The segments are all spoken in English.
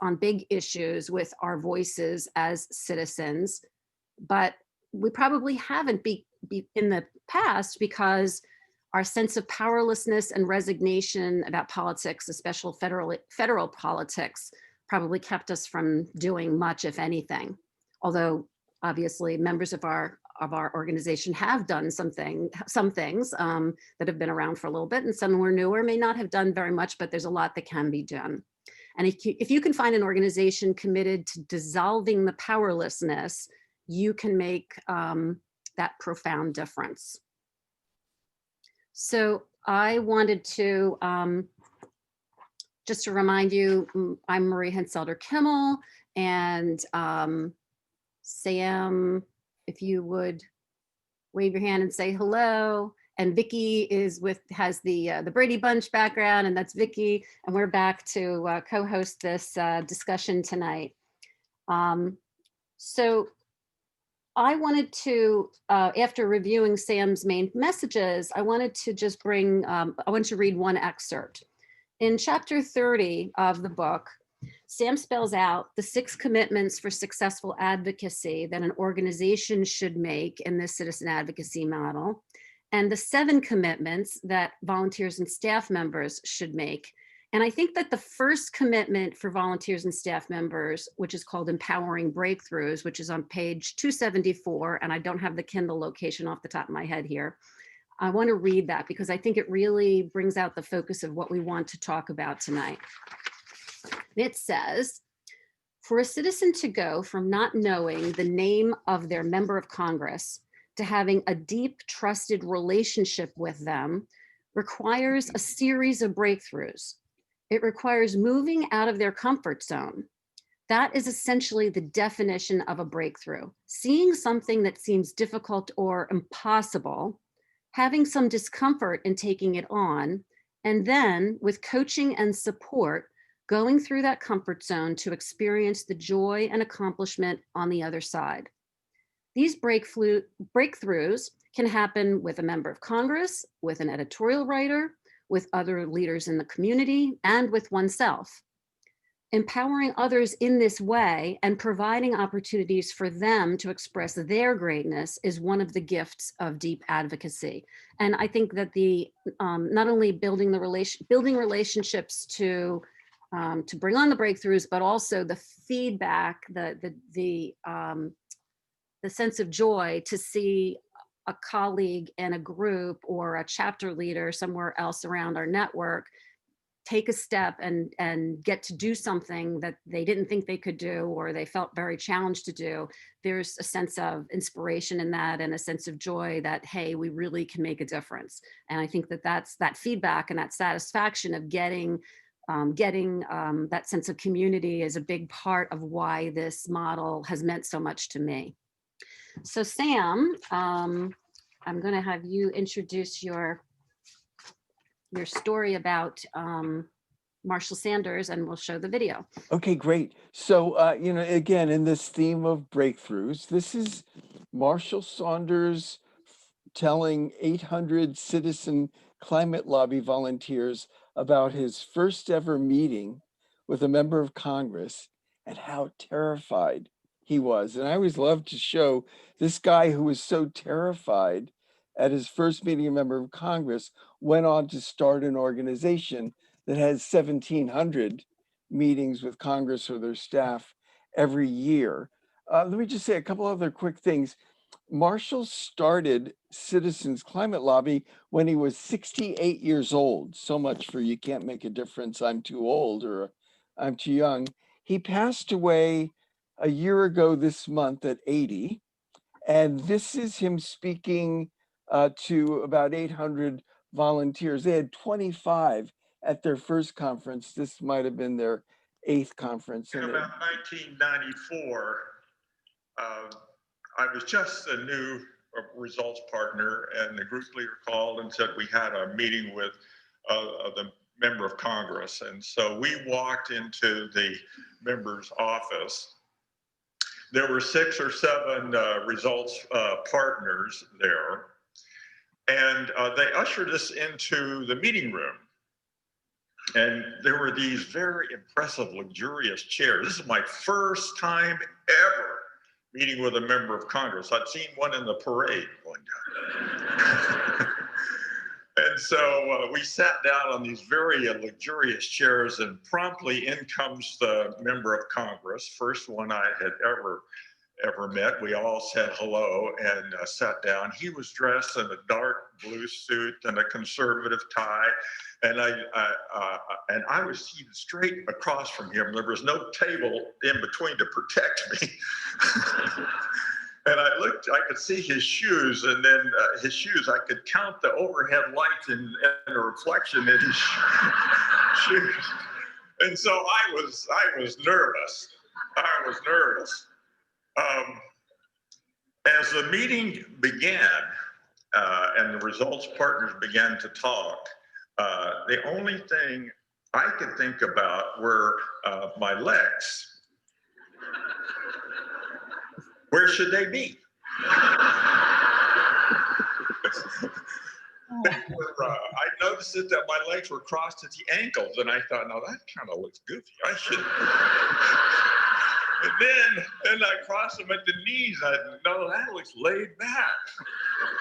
on big issues with our voices as citizens, but we probably haven't in the past because our sense of powerlessness and resignation about politics, especially federal politics, probably kept us from doing much, if anything. Although obviously members of our organization have done some things that have been around for a little bit, and some were newer, may not have done very much, but there's a lot that can be done. And if you can find an organization committed to dissolving the powerlessness, you can make that profound difference. So I wanted to, just to remind you, I'm Marie Henselder Kimmel, and Sam, if you would wave your hand and say hello. And Vicki has the Brady Bunch background, and that's Vicki. And we're back to co-host this discussion tonight. So I wanted to, after reviewing Sam's main messages, I wanted to just I want to read one excerpt. In chapter 30 of the book, Sam spells out the 6 commitments for successful advocacy that an organization should make in this citizen advocacy model, and the 7 commitments that volunteers and staff members should make. And I think that the first commitment for volunteers and staff members, which is called Empowering Breakthroughs, which is on page 274, and I don't have the Kindle location off the top of my head here. I want to read that because I think it really brings out the focus of what we want to talk about tonight. It says, for a citizen to go from not knowing the name of their member of Congress to having a deep, trusted relationship with them requires a series of breakthroughs. It requires moving out of their comfort zone. That is essentially the definition of a breakthrough. Seeing something that seems difficult or impossible, having some discomfort in taking it on, and then with coaching and support, going through that comfort zone to experience the joy and accomplishment on the other side. These breakthroughs can happen with a member of Congress, with an editorial writer, with other leaders in the community, and with oneself. Empowering others in this way and providing opportunities for them to express their greatness is one of the gifts of deep advocacy. And I think that not only building relationships to bring on the breakthroughs, but also the feedback, the sense of joy to see a colleague in a group or a chapter leader somewhere else around our network take a step and get to do something that they didn't think they could do or they felt very challenged to do. There's a sense of inspiration in that and a sense of joy that, hey, we really can make a difference. And I think that that's that feedback and that satisfaction of getting that sense of community is a big part of why this model has meant so much to me. So Sam, I'm going to have you introduce your story about Marshall Sanders, and we'll show the video. Okay, great. So, again, in this theme of breakthroughs, this is Marshall Saunders telling 800 citizen climate lobby volunteers about his first ever meeting with a member of Congress and how terrified he was. And I always love to show this guy who was so terrified at his first meeting a member of Congress went on to start an organization that has 1,700 meetings with Congress or their staff every year. Let me just say a couple other quick things. Marshall started Citizens Climate Lobby when he was 68 years old. So much for you can't make a difference, I'm too old or I'm too young. He passed away a year ago this month at 80. And this is him speaking to about 800 volunteers. They had 25 at their first conference. This might have been their 8th conference. In about 1994, I was just a new results partner, and the group leader called and said we had a meeting with the member of Congress. And so we walked into the member's office. There were 6 or 7 results partners there, and they ushered us into the meeting room. And there were these very impressive, luxurious chairs. This is my first time ever meeting with a member of Congress. I'd seen one in the parade one time. And so we sat down on these very luxurious chairs, and promptly in comes the member of Congress, first one I had ever met. We all said hello and sat down. He was dressed in a dark blue suit and a conservative tie, and I was seated straight across from him. There was no table in between to protect me. And I could see his shoes, and then his shoes, I could count the overhead lights and the reflection in his shoes. And so I was nervous. I was nervous. As the meeting began and the results partners began to talk, the only thing I could think about were my legs. Where should they be? I noticed that my legs were crossed at the ankles, and I thought, no, that kind of looks goofy. I should. And then I crossed them at the knees. I thought, no, that looks laid back.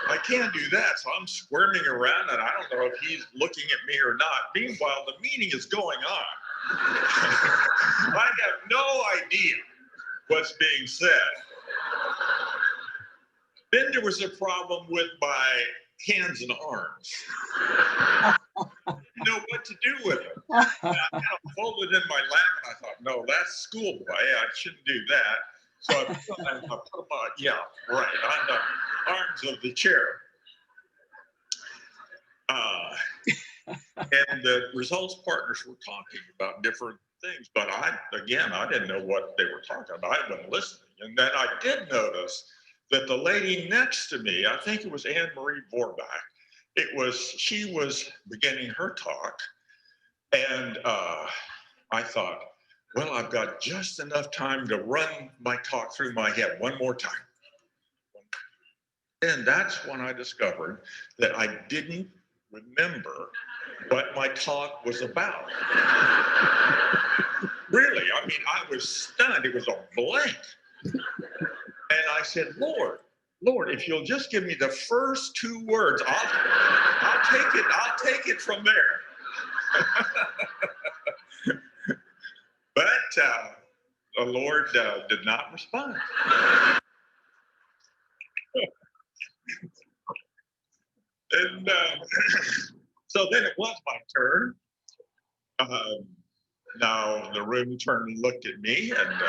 I can't do that. So I'm squirming around, and I don't know if he's looking at me or not. Meanwhile, the meeting is going on. I have no idea what's being said. Then there was a problem with my hands and arms. You know what to do with them. I kind of folded in my lap, and I thought, no, that's schoolboy. I shouldn't do that. So I put them on, yeah, right, on the arms of the chair. And the results partners were talking about different things, but I didn't know what they were talking about. I'd been listening. And then I did notice that the lady next to me, I think it was Anne Marie Vorbach, she was beginning her talk. And I thought, well, I've got just enough time to run my talk through my head one more time. And that's when I discovered that I didn't remember what my talk was about. Really, I mean, I was stunned. It was a blank. And I said, Lord, if you'll just give me the first two words, I'll take it from there. But the Lord did not respond. And so then it was my turn. Now the room turned and looked at me, and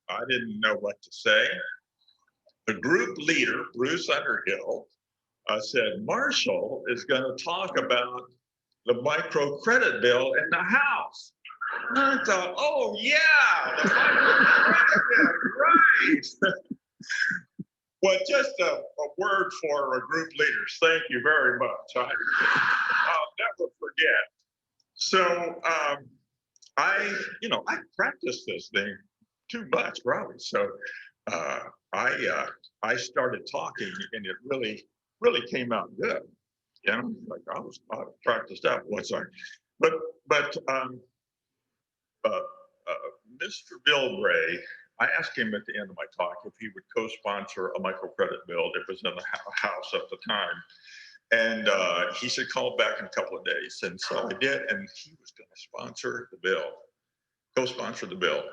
I didn't know what to say. The group leader, Bruce Underhill, said, Marshall is going to talk about the microcredit bill in the House. And I thought, oh yeah, the microcredit bill, right. Well, just a word for group leaders. Thank you very much. I'll never forget. So I practiced this thing too much, probably. So I started talking, and it really came out good. You know, like I practiced out. What's I? But Mr. Bill Bray, I asked him at the end of my talk if he would co-sponsor a microcredit bill that was in the House at the time. And he said, call back in a couple of days. And so I did, and he was going to sponsor the bill, co-sponsor the bill.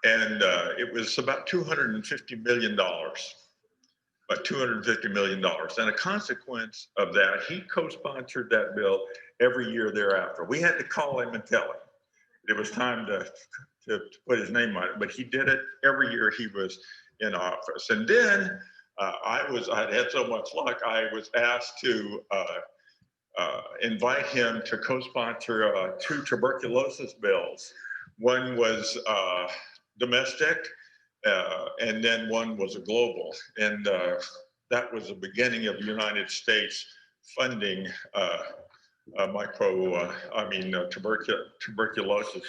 And it was about $250 million, about $250 million. And a consequence of that, he co-sponsored that bill every year thereafter. We had to call him and tell him it was time to put his name on it, but he did it every year he was in office. And then I'd had so much luck, I was asked to invite him to co-sponsor two tuberculosis bills. One was domestic, and then one was a global. And that was the beginning of the United States funding tuberculosis.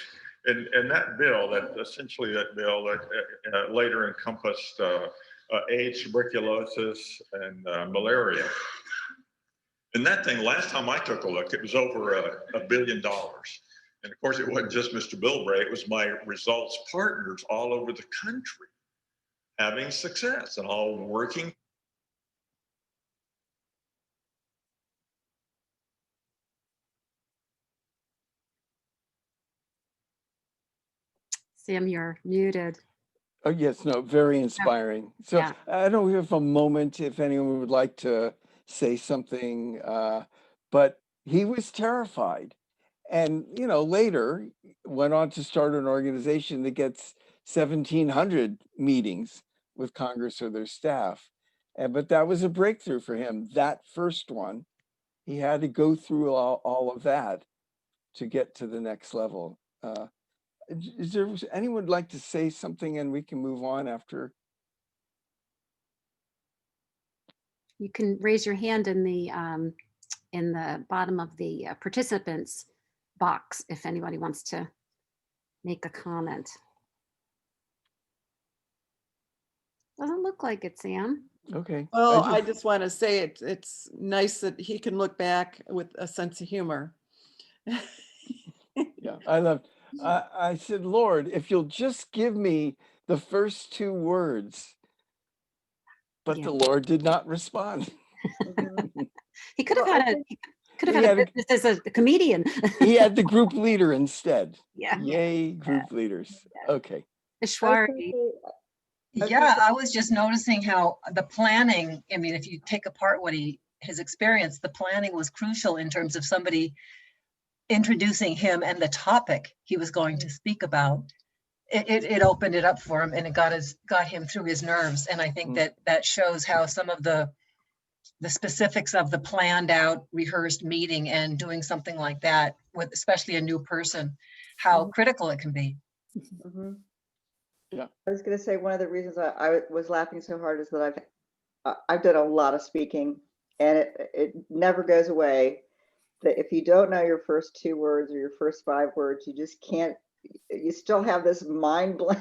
And that bill, that later encompassed AIDS, tuberculosis, and malaria. And that thing, last time I took a look, it was over $1 billion. And of course, it wasn't just Mr. Bilbray, it was my results partners all over the country having success and all working. Sam, you're muted. Oh, yes, no, very inspiring. So Yeah. I don't have a moment if anyone would like to say something, but he was terrified. And, you know, later went on to start an organization that gets 1,700 meetings with Congress or their staff. But that was a breakthrough for him. That first one, he had to go through all of that to get to the next level. Is there anyone would like to say something and we can move on after? You can raise your hand in the bottom of the participants box if anybody wants to make a comment. Doesn't look like it, Sam. Okay. Well, I just want to say it's nice that he can look back with a sense of humor. Yeah, I love. I said, Lord, if you'll just give me the first two words, but Yeah. the Lord did not respond. He could have Well, had He a had a- business as a comedian. He had the group leader instead. Yeah. Yay, group leaders. Okay. Ishwari. Yeah, I was just noticing how the planning, I mean, if you take apart what his experience, the planning was crucial in terms of somebody introducing him and the topic he was going to speak about. It opened it up for him and it got him through his nerves. And I think that shows how some of the specifics of the planned out, rehearsed meeting and doing something like that with especially a new person, how critical it can be. Yeah. I was going to say one of the reasons I was laughing so hard is that I've done a lot of speaking, and it never goes away. That if you don't know your first two words or your first five words, you just can't. You still have this mind blank.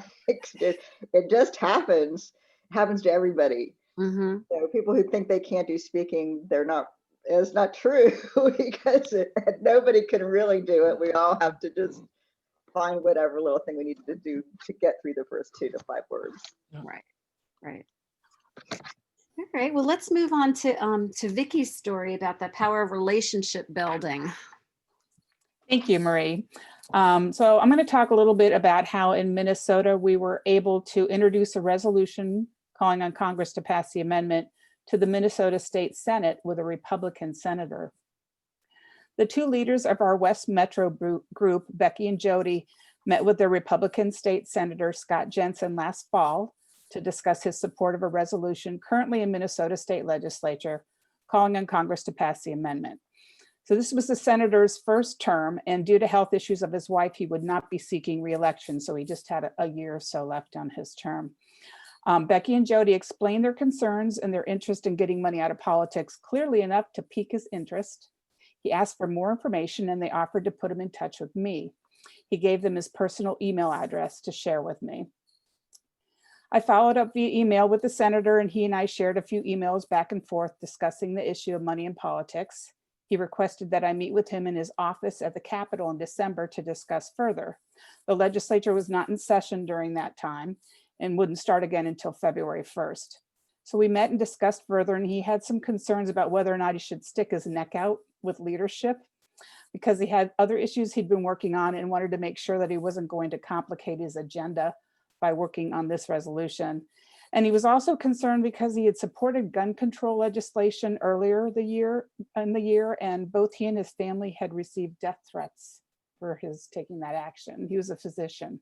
It just happens to everybody. So people who think they can't do speaking, they're not. It's not true because nobody can really do it. We all have to just find whatever little thing we need to do to get through the first 2 to 5 words. Right. All right. Well, let's move on to Vicky's story about the power of relationship building. Thank you, Marie. So I'm going to talk a little bit about how in Minnesota we were able to introduce a resolution calling on Congress to pass the amendment to the Minnesota State Senate with a Republican senator. The two leaders of our West Metro group, Becky and Jody, met with their Republican State Senator Scott Jensen last fall to discuss his support of a resolution currently in Minnesota State Legislature calling on Congress to pass the amendment. So this was the senator's first term, and due to health issues of his wife, he would not be seeking re-election. So he just had a year or so left on his term. Becky and Jody explained their concerns and their interest in getting money out of politics clearly enough to pique his interest. He asked for more information and they offered to put him in touch with me. He gave them his personal email address to share with me. I followed up via email with the senator and he and I shared a few emails back and forth discussing the issue of money in politics. He requested that I meet with him in his office at the Capitol in December to discuss further. The legislature was not in session during that time and wouldn't start again until February 1st. So we met and discussed further, and he had some concerns about whether or not he should stick his neck out with leadership because he had other issues he'd been working on and wanted to make sure that he wasn't going to complicate his agenda by working on this resolution. And he was also concerned because he had supported gun control legislation earlier in the year, and both he and his family had received death threats for his taking that action. He was a physician.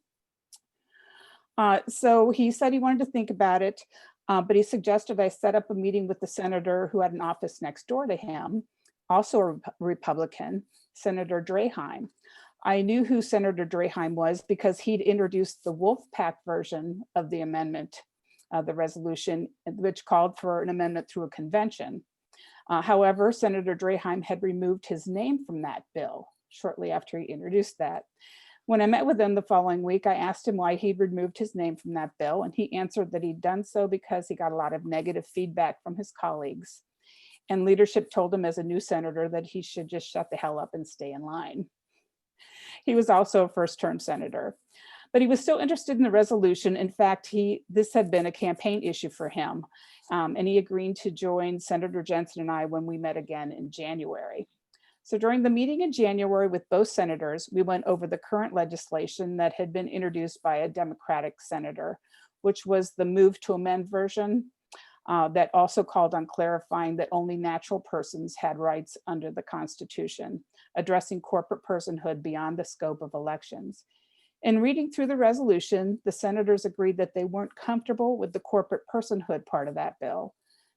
So he said he wanted to think about it, but he suggested I set up a meeting with the senator who had an office next door to him, also a Republican, Senator Draheim. I knew who Senator Draheim was because he'd introduced the Wolf Pack version of the amendment, the resolution, which called for an amendment through a convention. However, Senator Draheim had removed his name from that bill shortly after he introduced that. When I met with him the following week, I asked him why he'd removed his name from that bill, and he answered that he'd done so because he got a lot of negative feedback from his colleagues. And leadership told him as a new senator that he should just shut the hell up and stay in line. He was also a first-term senator, but he was still interested in the resolution. In fact, this had been a campaign issue for him, and he agreed to join Senator Jensen and I when we met again in January. So during the meeting in January with both senators, we went over the current legislation that had been introduced by a Democratic senator, which was the move to amend version that also called on clarifying that only natural persons had rights under the Constitution, addressing corporate personhood beyond the scope of elections. In reading through the resolution, the senators agreed that they weren't comfortable with the corporate personhood part of that bill,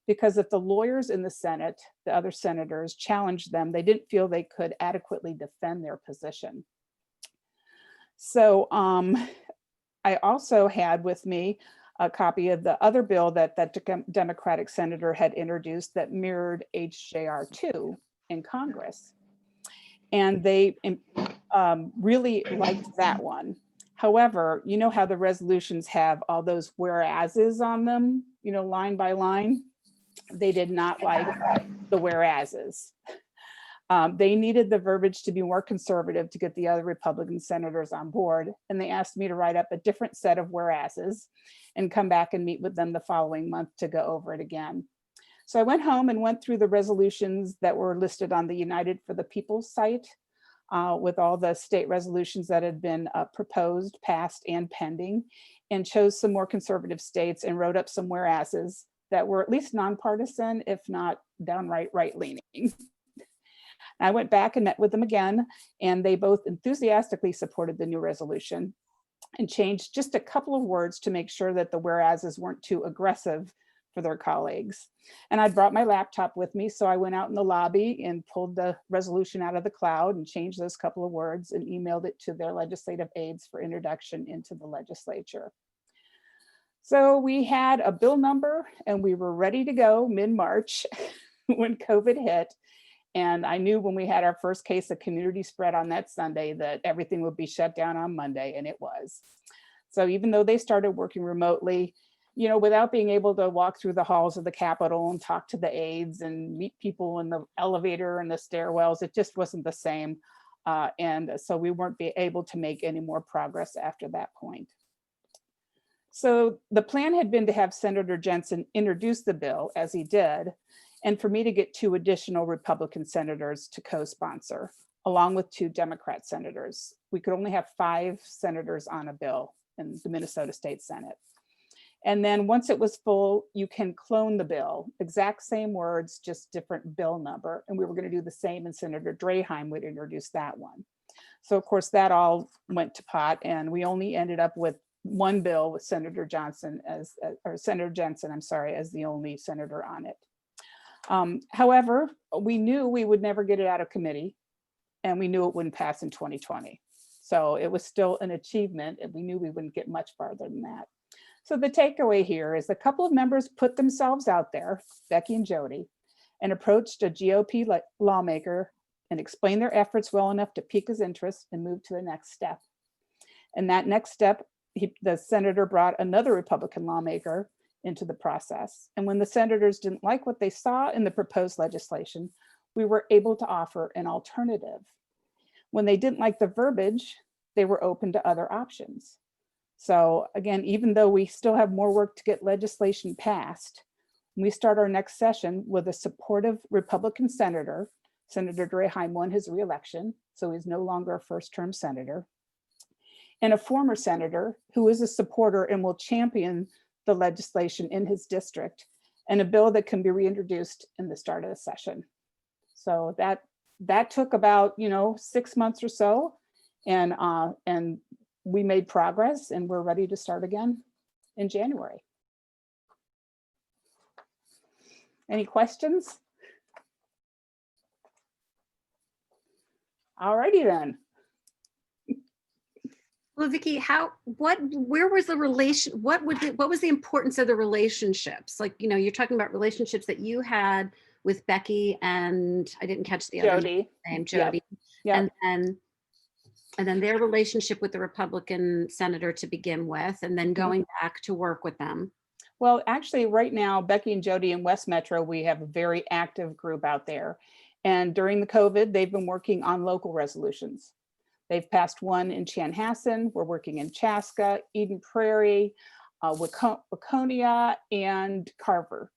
because if the lawyers in the Senate, the other senators, challenged them, they didn't feel they could adequately defend their position. So I also had with me a copy of the other bill that Democratic senator had introduced that mirrored HJR 2 in Congress. And they really liked that one. However, you know how the resolutions have all those whereases on them, you know, line by line? They did not like the whereases. They needed the verbiage to be more conservative to get the other Republican senators on board. And they asked me to write up a different set of whereases and come back and meet with them the following month to go over it again. So I went home and went through the resolutions that were listed on the United for the People site with all the state resolutions that had been proposed, passed, and pending, and chose some more conservative states and wrote up some whereases that were at least nonpartisan, if not downright right-leaning. I went back and met with them again, and they both enthusiastically supported the new resolution and changed just a couple of words to make sure that the whereases weren't too aggressive for their colleagues. And I brought my laptop with me, so I went out in the lobby and pulled the resolution out of the cloud and changed those couple of words and emailed it to their legislative aides for introduction into the legislature. So we had a bill number and we were ready to go mid-March when COVID hit. And I knew when we had our first case of community spread on that Sunday that everything would be shut down on Monday, and it was. So even though they started working remotely, you know, without being able to walk through the halls of the Capitol and talk to the aides and meet people in the elevator and the stairwells, it just wasn't the same. And so we weren't able to make any more progress after that point. So the plan had been to have Senator Jensen introduce the bill, as he did, and for me to get 2 additional Republican senators to co-sponsor, along with 2 Democrat senators. We could only have 5 senators on a bill in the Minnesota State Senate. And then once it was full, you can clone the bill, exact same words, just different bill number. And we were going to do the same, and Senator DaleyHarris would introduce that one. So of course that all went to pot, and we only ended up with 1 bill with Senator Jensen, as the only senator on it. However, we knew we would never get it out of committee, and we knew it wouldn't pass in 2020. So it was still an achievement, and we knew we wouldn't get much farther than that. So the takeaway here is a couple of members put themselves out there, Becky and Jody, and approached a GOP lawmaker and explained their efforts well enough to pique his interest and move to the next step. And that next step, the senator brought another Republican lawmaker into the process. And when the senators didn't like what they saw in the proposed legislation, we were able to offer an alternative. When they didn't like the verbiage, they were open to other options. So again, even though we still have more work to get legislation passed, we start our next session with a supportive Republican senator. Senator DaleyHarris won his re-election, so he's no longer a first-term senator, and a former senator who is a supporter and will champion the legislation in his district, and a bill that can be reintroduced in the start of the session. So that took about 6 months or so, and we made progress, and we're ready to start again in January. Any questions? All righty then. Well, Vicki, where was the relation? What was the importance of the relationships? Like, you're talking about relationships that you had with Becky and I didn't catch the other name, Jody. Yep. And then their relationship with the Republican senator to begin with, and then going back to work with them. Well, actually right now, Becky and Jody in West Metro, we have a very active group out there. And during the COVID, they've been working on local resolutions. They've passed one in Chanhassen. We're working in Chaska, Eden Prairie, Waconia, and Carver.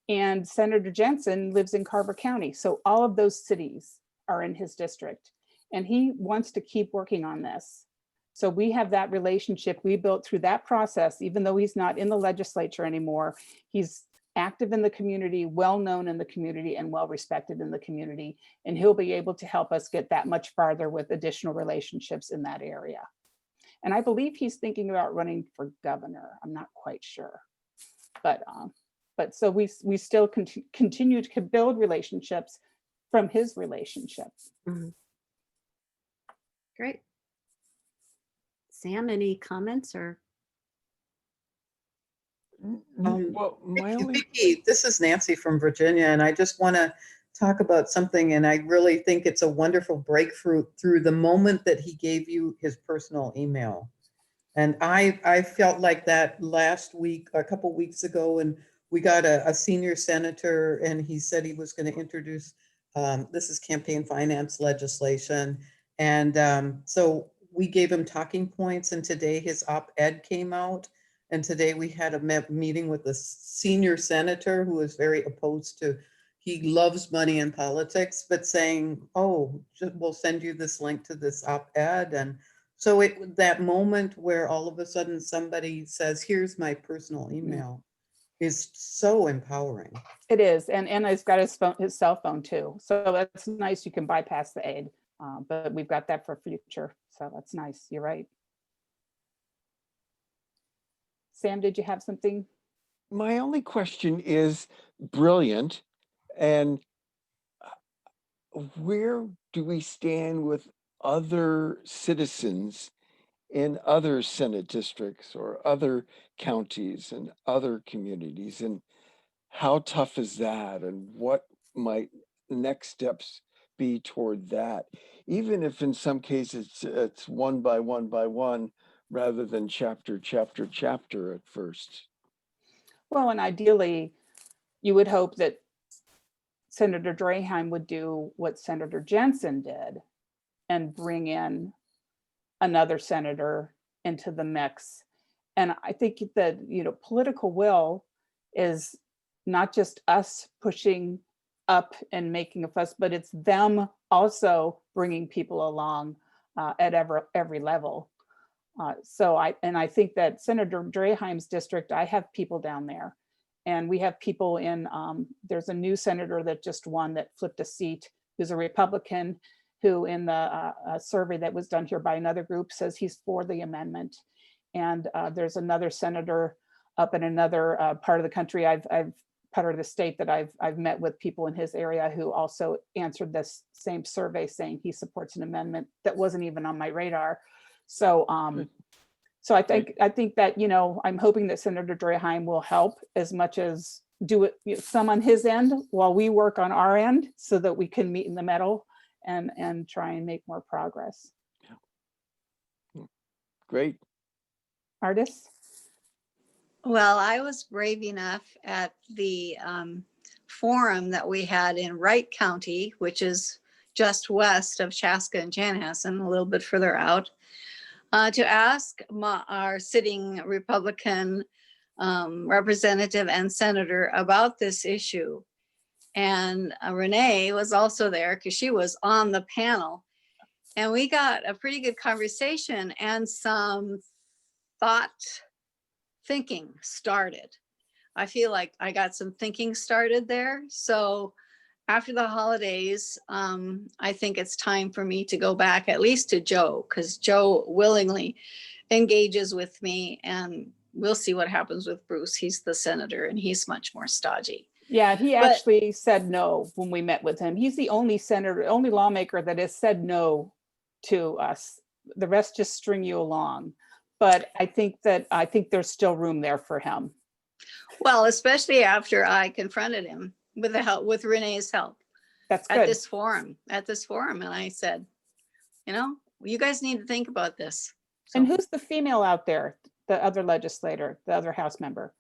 And Senator Jensen lives in Carver County. So all of those cities are in his district. And he wants to keep working on this. So we have that relationship we built through that process, even though he's not in the legislature anymore. He's active in the community, well-known in the community, and well-respected in the community. And he'll be able to help us get that much farther with additional relationships in that area. And I believe he's thinking about running for governor. I'm not quite sure. But so we still continue to build relationships from his relationships. Mhm. Great. Sam, any comments or? Well, my only, Vicki, this is Nancy from Virginia, and I just want to talk about something, and I really think it's a wonderful breakthrough through the moment that he gave you his personal email. And I felt like that last week, a couple weeks ago, and we got a senior senator, and he said he was going to introduce, this is campaign finance legislation. And so we gave him talking points, and today his op-ed came out. And today we had a meeting with a senior senator who is very opposed to, he loves money and politics, but saying, oh, we'll send you this link to this op-ed. And so that moment where all of a sudden somebody says, here's my personal email, is so empowering. It is, and he's got his cell phone too. So that's nice. You can bypass the aid, but we've got that for future. So that's nice. You're right. Sam, did you have something? my only question is brilliant. And where do we stand with other citizens in other Senate districts or other counties and other communities? And how tough is that? And what might next steps be toward that? Even if in some cases it's one by one rather than chapter at first. Well, and ideally, you would hope that Senator Draheim would do what Senator Jensen did and bring in another senator into the mix. And I think that, political will is not just us pushing up and making a fuss, but it's them also bringing people along at every level. So I think that Senator Draheim's district, I have people down there, and we have people in, there's a new senator that just won that flipped a seat, who's a Republican, who in the survey that was done here by another group says he's for the amendment. And there's another senator up in another part of the country, part of the state that I've met with people in his area who also answered this same survey saying he supports an amendment that wasn't even on my radar. So I think that, I'm hoping that Senator Draheim will help as much as do it some on his end while we work on our end so that we can meet in the middle and try and make more progress. Great. Artists? Well, I was brave enough at the forum that we had in Wright County, which is just west of Chaska and Chanhassen, a little bit further out, to ask our sitting Republican representative and senator about this issue. And Renee was also there because she was on the panel. And we got a pretty good conversation and some thinking started. I feel like I got some thinking started there. So after the holidays, I think it's time for me to go back at least to Joe, because Joe willingly engages with me, and we'll see what happens with Bruce. He's the senator and he's much more stodgy. Yeah, he actually said no when we met with him. He's the only senator, only lawmaker that has said no to us. The rest just string you along. But I think there's still room there for him. Well, especially after I confronted him with Renee's help. That's good. At this forum. And I said, you guys need to think about this. So, and who's the female out there? The other legislator, the other House member?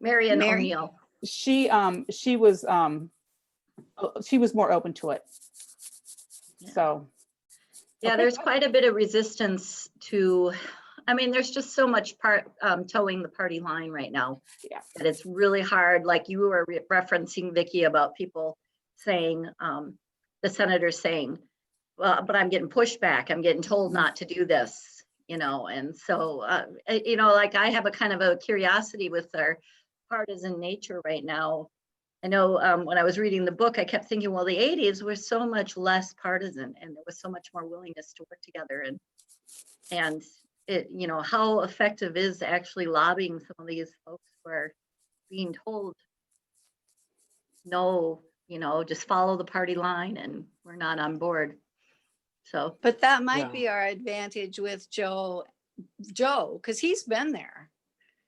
Marion No. O'Neill. She was more open to it. So, Yeah, okay. there's quite a bit of resistance to, I mean, there's just so much towing the party line right now. Yeah. That it's really hard, like you were referencing, Vicky, about people saying, the senators saying, well, but I'm getting pushback. I'm getting told not to do this, you know, and so, you know, like I have a kind of a curiosity with our partisan nature right now. I know when I was reading the book, I kept thinking, well, the 80s were so much less partisan and there was so much more willingness to work together. And it, you know, how effective is actually lobbying some of these folks who are being told, no, you know, just follow the party line and we're not on board. So, But that might Yeah. be our advantage with Joe, because he's been there.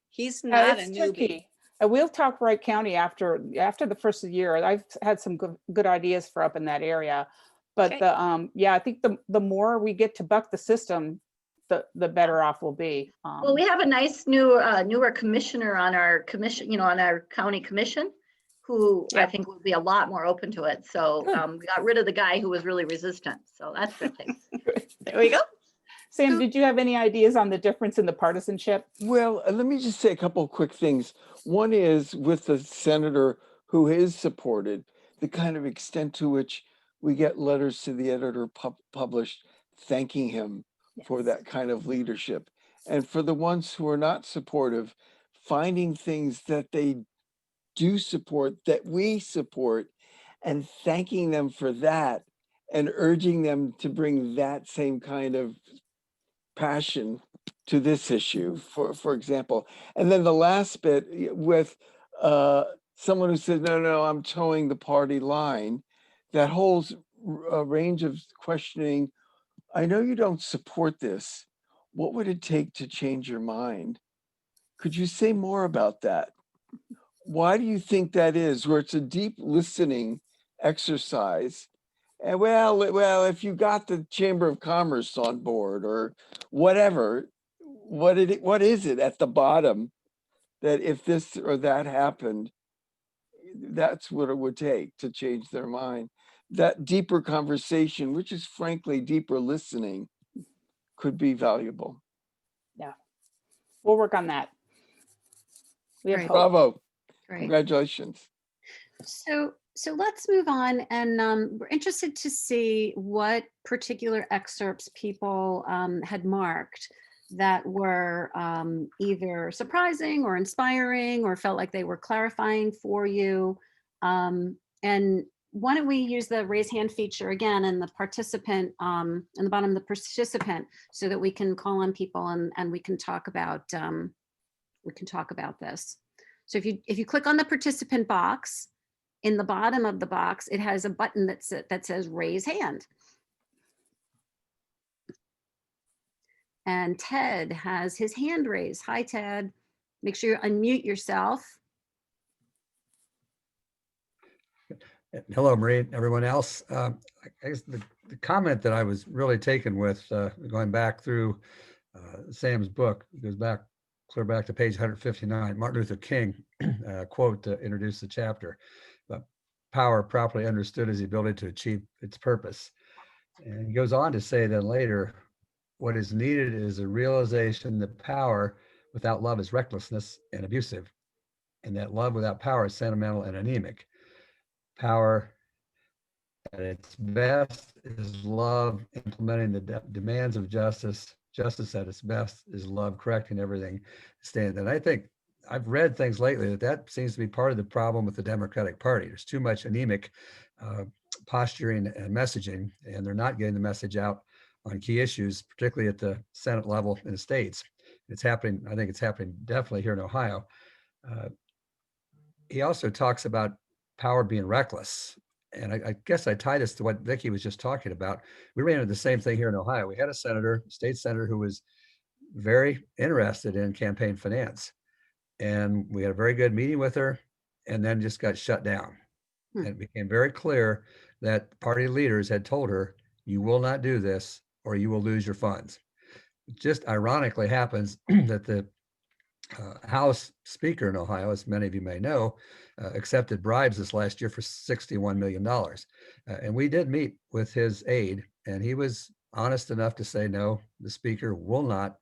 He's not a It's newbie. tricky. We'll talk Wright County after the first of the year. I've had some good ideas for up in that area. But Okay. yeah, I think the more we get to buck the system, the better off we'll be. well, we have a nice newer commissioner on our commission, you know, on our county commission, who I Yep. think will be a lot more open to it. So Good. we got rid of the guy who was really resistant. So that's good thing. There we go. Sam, did you have any ideas on the difference in the partisanship? Well, let me just say a couple of quick things. One is with the senator who is supported, the kind of extent to which we get letters to the editor published thanking him for that kind of leadership. And for the ones who are not supportive, finding things that they do support, that we support, and thanking them for that and urging them to bring that same kind of passion to this issue, for example. And then the last bit with someone who said, no, I'm towing the party line, that whole range of questioning, I know you don't support this. What would it take to change your mind? Could you say more about that? Why do you think that is, where it's a deep listening exercise? And well, if you got the Chamber of Commerce on board or whatever, what is it at the bottom that if this or that happened, that's what it would take to change their mind? That deeper conversation, which is frankly deeper listening, could be valuable. Yeah, we'll work on that. We have Great. hope. Bravo. Great. Congratulations. So let's move on, and we're interested to see what particular excerpts people had marked that were either surprising or inspiring or felt like they were clarifying for you. And why don't we use the raise hand feature again in the participant, in the bottom of the participant, so that we can call on people and we can talk about this. So if you click on the participant box, in the bottom of the box, it has a button that says raise hand. And Ted has his hand raised. Hi, Ted. Make sure you unmute yourself. Hello, Marie, and everyone else. I guess the comment that I was really taken with going back through Sam's book, goes back clear back to page 159. Martin Luther King quote to introduce the chapter. But power properly understood is the ability to achieve its purpose. And he goes on to say that later, what is needed is a realization that power without love is recklessness and abusive, and that love without power is sentimental and anemic. Power at its best is love implementing the demands of justice. Justice at its best is love correcting everything. And I think I've read things lately that seems to be part of the problem with the Democratic Party. There's too much anemic posturing and messaging, and they're not getting the message out on key issues, particularly at the Senate level in the states. It's happening. I think it's happening definitely here in Ohio. He also talks about power being reckless. And I guess I tie this to what Vicki was just talking about. We ran into the same thing here in Ohio. We had a senator, state senator, who was very interested in campaign finance. And we had a very good meeting with her and then just got shut down. And it became very clear that party leaders had told her, you will not do this or you will lose your funds. It just ironically happens that the House Speaker in Ohio, as many of you may know, accepted bribes this last year for $61 million. And we did meet with his aide, and he was honest enough to say, no, the Speaker will not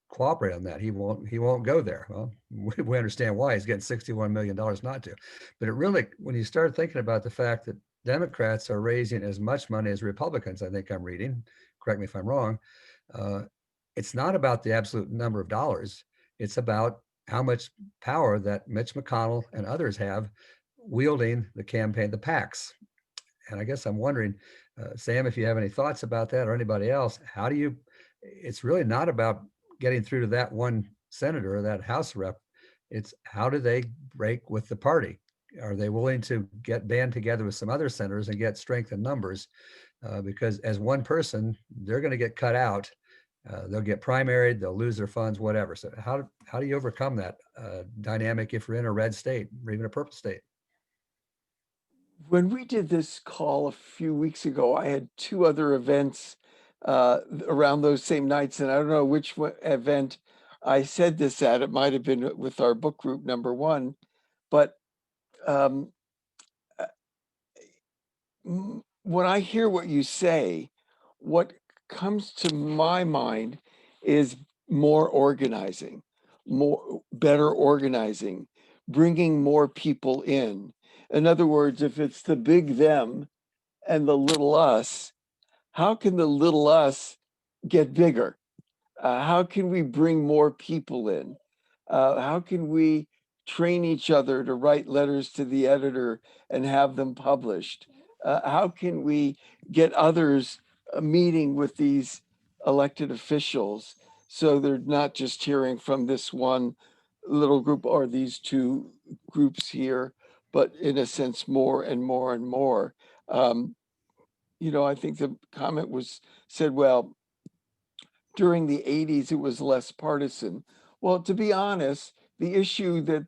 cooperate on that. He won't go there. Well, we understand why. He's getting $61 million not to. But it really, when you start thinking about the fact that Democrats are raising as much money as Republicans, I think I'm reading, correct me if I'm wrong, it's not about the absolute number of dollars. It's about how much power that Mitch McConnell and others have wielding the campaign, the PACs. And I guess I'm wondering, Sam, if you have any thoughts about that or anybody else, how do you, it's really not about getting through to that one senator or that House rep. It's how do they break with the party? Are they willing to band together with some other senators and get strength in numbers? Because as one person, they're going to get cut out. They'll get primaried, they'll lose their funds, whatever. So how do you overcome that dynamic if you're in a red state or even a purple state? When we did this call a few weeks ago, I had two other events around those same nights, and I don't know which event I said this at. It might have been with our book group number one, but when I hear what you say, what comes to my mind is more organizing, better organizing, bringing more people in. In other words, if it's the big them and the little us, how can the little us get bigger? How can we bring more people in? How can we train each other to write letters to the editor and have them published? How can we get others meeting with these elected officials so they're not just hearing from this one little group or these two groups here, but in a sense, more and more and more? I think the comment was said, well, during the 80s, it was less partisan. Well, to be honest, the issue that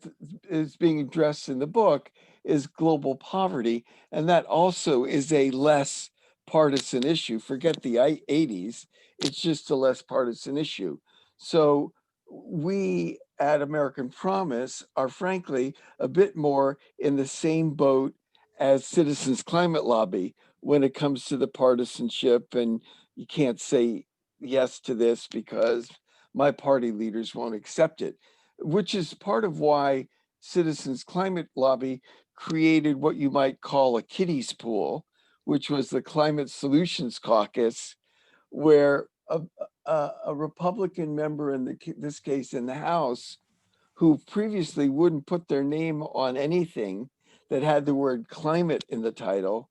is being addressed in the book is global poverty, and that also is a less partisan issue. Forget the 80s, it's just a less partisan issue. So we at American Promise are frankly a bit more in the same boat as Citizens Climate Lobby when it comes to the partisanship, and you can't say yes to this because my party leaders won't accept it, which is part of why Citizens Climate Lobby created what you might call a kiddies pool, which was the Climate Solutions Caucus, where a Republican member in this case in the House, who previously wouldn't put their name on anything that had the word climate in the title,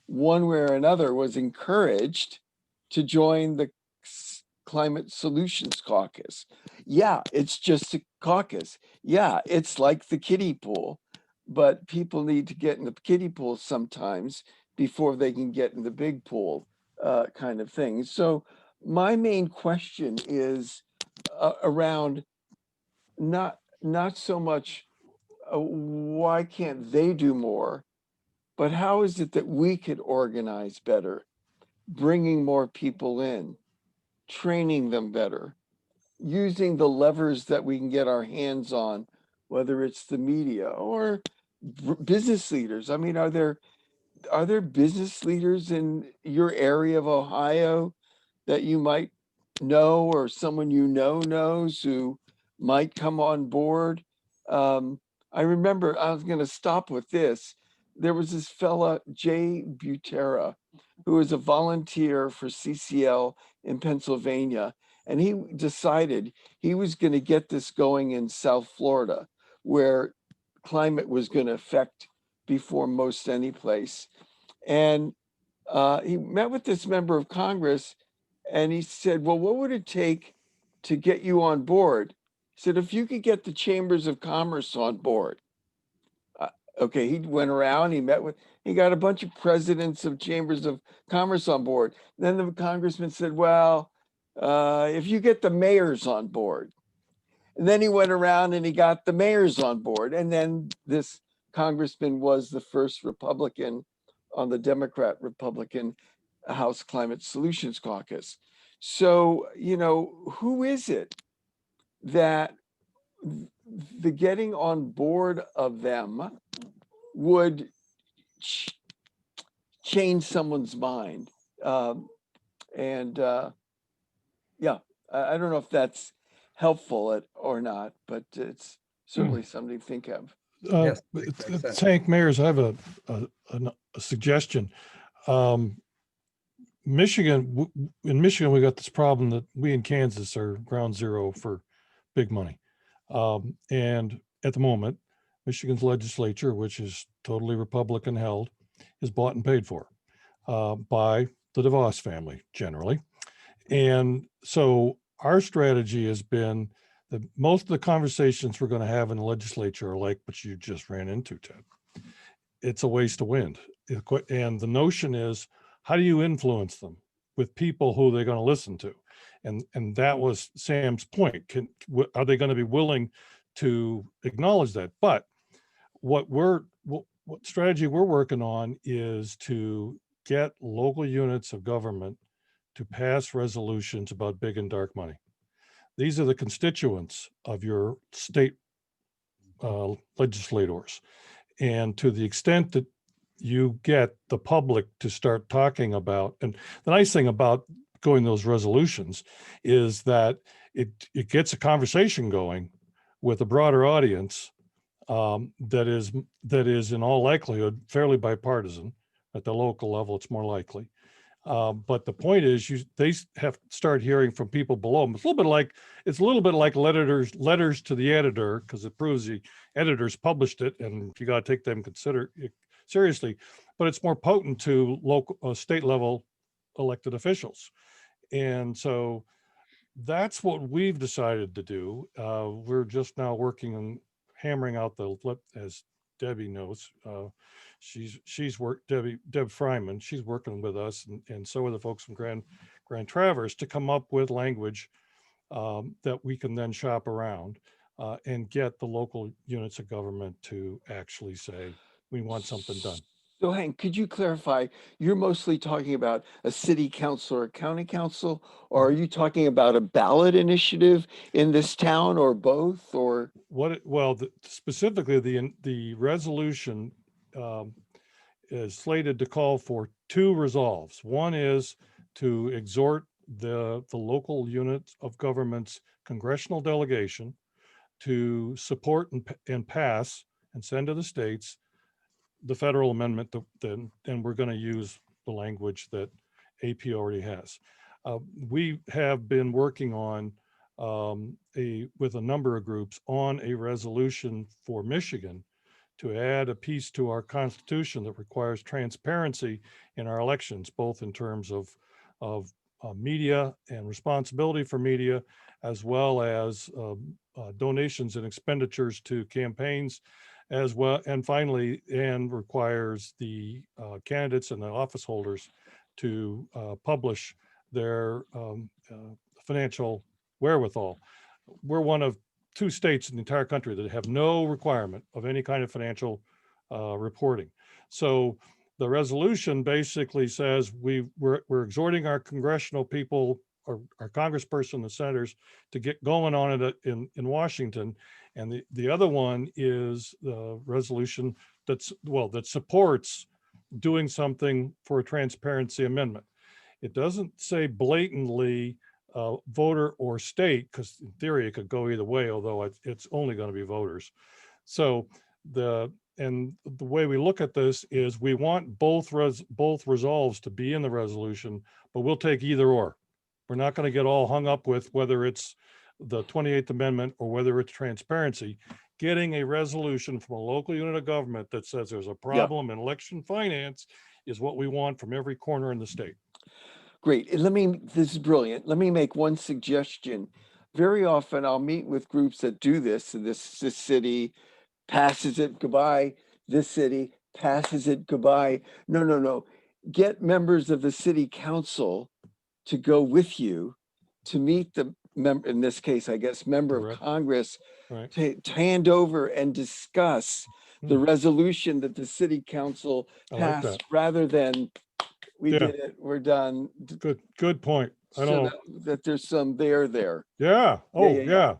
one way or another was encouraged to join the Climate Solutions Caucus. Yeah, it's just a caucus. Yeah, it's like the kiddie pool, but people need to get in the kiddie pool sometimes before they can get in the big pool, kind of thing. So my main question is around not so much why can't they do more, but how is it that we could organize better, bringing more people in, training them better, using the levers that we can get our hands on, whether it's the media or business leaders. I mean, are there business leaders in your area of Ohio that you might know, or someone you know knows who might come on board? I remember, I was going to stop with this. There was this fella, Jay Butera, who was a volunteer for CCL in Pennsylvania. And he decided he was going to get this going in South Florida, where climate was going to affect before most any place. And he met with this member of Congress and he said, well, what would it take to get you on board? He said, if you could get the chambers of commerce on board. Okay, he went around, he got a bunch of presidents of chambers of commerce on board. Then the congressman said, well, if you get the mayors on board. And then he went around and he got the mayors on board. And then this congressman was the first Republican on the Democrat Republican House Climate Solutions Caucus. So, who is it that the getting on board of them would change someone's mind. Yeah, I don't know if that's helpful or not, but it's certainly something to think of. Yes, makes sense. Hank Mayers, I have a suggestion. Michigan, in Michigan, we got this problem that we in Kansas are ground zero for big money. And at the moment, Michigan's legislature, which is totally Republican held, is bought and paid for by the DeVos family generally. And so our strategy has been that most of the conversations we're going to have in the legislature are like what you just ran into, Ted. It's a waste of wind. And the notion is, how do you influence them with people who they're going to listen to? And that was Sam's point. Are they going to be willing to acknowledge that? But what strategy we're working on is to get local units of government to pass resolutions about big and dark money. These are the constituents of your state legislators. And to the extent that you get the public to start talking about, and the nice thing about going those resolutions is that it gets a conversation going with a broader audience that is in all likelihood fairly bipartisan. At the local level, it's more likely. But the point is, they have to start hearing from people below them. It's a little bit like letters to the editor, because it proves the editors published it, and you got to take them seriously. But it's more potent to local, state level elected officials, and so that's what we've decided to do. We're just now working on hammering out as Debbie knows. She's worked, Deb Fryman, she's working with us, and so are the folks from Grand Traverse to come up with language that we can then shop around and get the local units of government to actually say, we want something done. So Hank, could you clarify, you're mostly talking about a city council or a county council, or are you talking about a ballot initiative in this town, or both, or? Specifically, the resolution is slated to call for 2 resolves. One is to exhort the local units of government's congressional delegation to support and pass and send to the states the federal amendment, and we're going to use the language that AP already has. We have been working on with a number of groups on a resolution for Michigan to add a piece to our Constitution that requires transparency in our elections, both in terms of media and responsibility for media, as well as donations and expenditures to campaigns, as well, and finally, and requires the candidates and the office holders to publish their financial wherewithal. We're one of 2 states in the entire country that have no requirement of any kind of financial reporting. So the resolution basically says we're exhorting our congressional people, or our congressperson, the senators, to get going on it in Washington. And the other one is the resolution that supports doing something for a transparency amendment. It doesn't say blatantly voter or state, because in theory it could go either way, although it's only going to be voters. So the way we look at this is we want both resolves to be in the resolution, but we'll take either or. We're not going to get all hung up with whether it's the 28th Amendment or whether it's transparency. Getting a resolution from a local unit of government that says there's a problem in election finance is what we want from every corner in the state. Great. And this is brilliant. Let me make one suggestion. Very often I'll meet with groups that do this, and this city passes it, goodbye. This city passes it, goodbye. No. Get members of the city council to go with you to meet the member, in this case, I guess, member of Congress, to hand over and discuss the resolution that the city council passed, rather than we did it, we're done. Good point. I So know that there's some there. Yeah. Oh, yeah.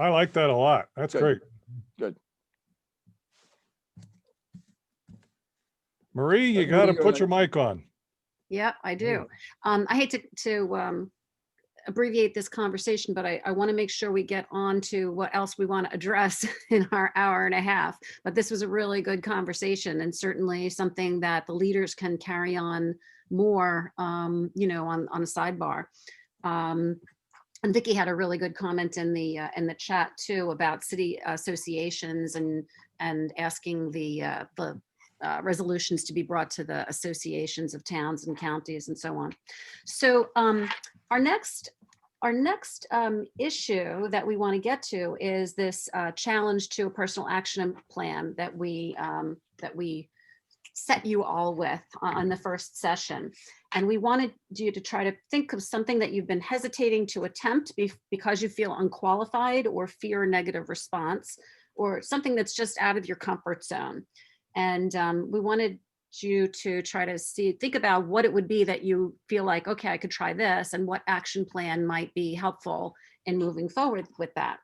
I like that a lot. That's Good. great. Good. Marie, you Marie, got to go put your ahead. mic on. Yeah, I do. I hate to abbreviate this conversation, but I want to make sure we get on to what else we want to address in our hour and a half. But this was a really good conversation, and certainly something that the leaders can carry on more, on a sidebar. And Vicki had a really good comment in the chat too about city associations and asking the resolutions to be brought to the associations of towns and counties and so on. So our next issue that we want to get to is this challenge to a personal action plan that we set you all with on the first session. And we wanted you to try to think of something that you've been hesitating to attempt because you feel unqualified or fear a negative response, or something that's just out of your comfort zone. And we wanted you to try to think about what it would be that you feel like, okay, I could try this, and what action plan might be helpful in moving forward with that.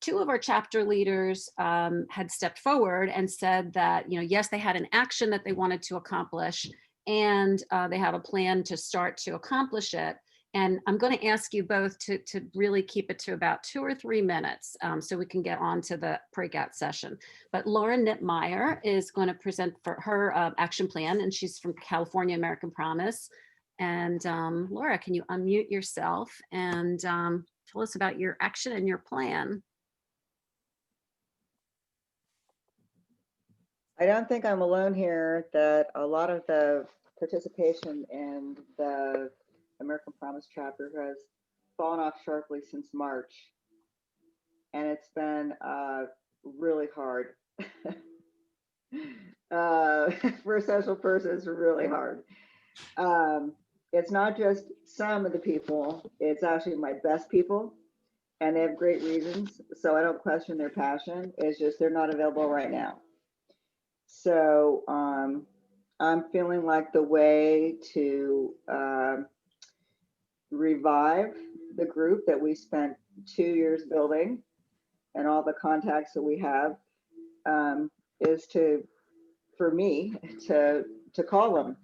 Two of our chapter leaders had stepped forward and said that, yes, they had an action that they wanted to accomplish, and they have a plan to start to accomplish it. And I'm going to ask you both to really keep it to about 2 or 3 minutes so we can get on to the breakout session. But Laura Nittmeyer is going to present for her action plan, and she's from California American Promise. And Laura, can you unmute yourself and tell us about your action and your plan? I don't think I'm alone here, that a lot of the participation in the American Promise chapter has fallen off sharply since March. And it's been really hard. For a social person, it's really hard. It's not just some of the people, it's actually my best people, and they have great reasons. So I don't question their passion. It's just they're not available right now. So I'm feeling like the way to revive the group that we spent 2 years building and all the contacts that we have is for me to call them.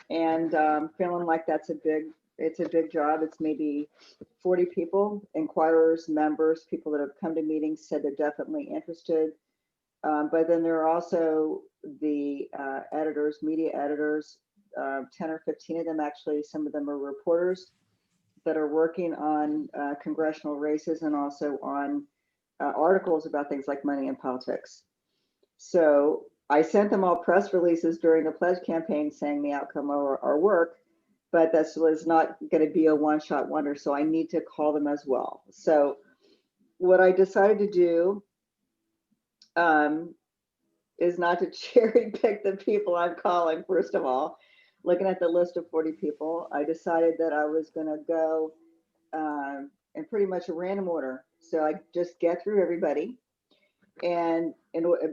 And feeling like it's a big job. It's maybe 40 people, inquirers, members, people that have come to meetings, said they're definitely interested. But then there are also the editors, media editors, 10 or 15 of them actually. Some of them are reporters that are working on congressional races and also on articles about things like money and politics. So I sent them all press releases during the pledge campaign saying the outcome of our work, but this was not going to be a one-shot wonder. So I need to call them as well. So what I decided to do is not to cherry pick the people I'm calling. First of all, looking at the list of 40 people, I decided that I was going to go in pretty much a random order. So I just get through everybody. And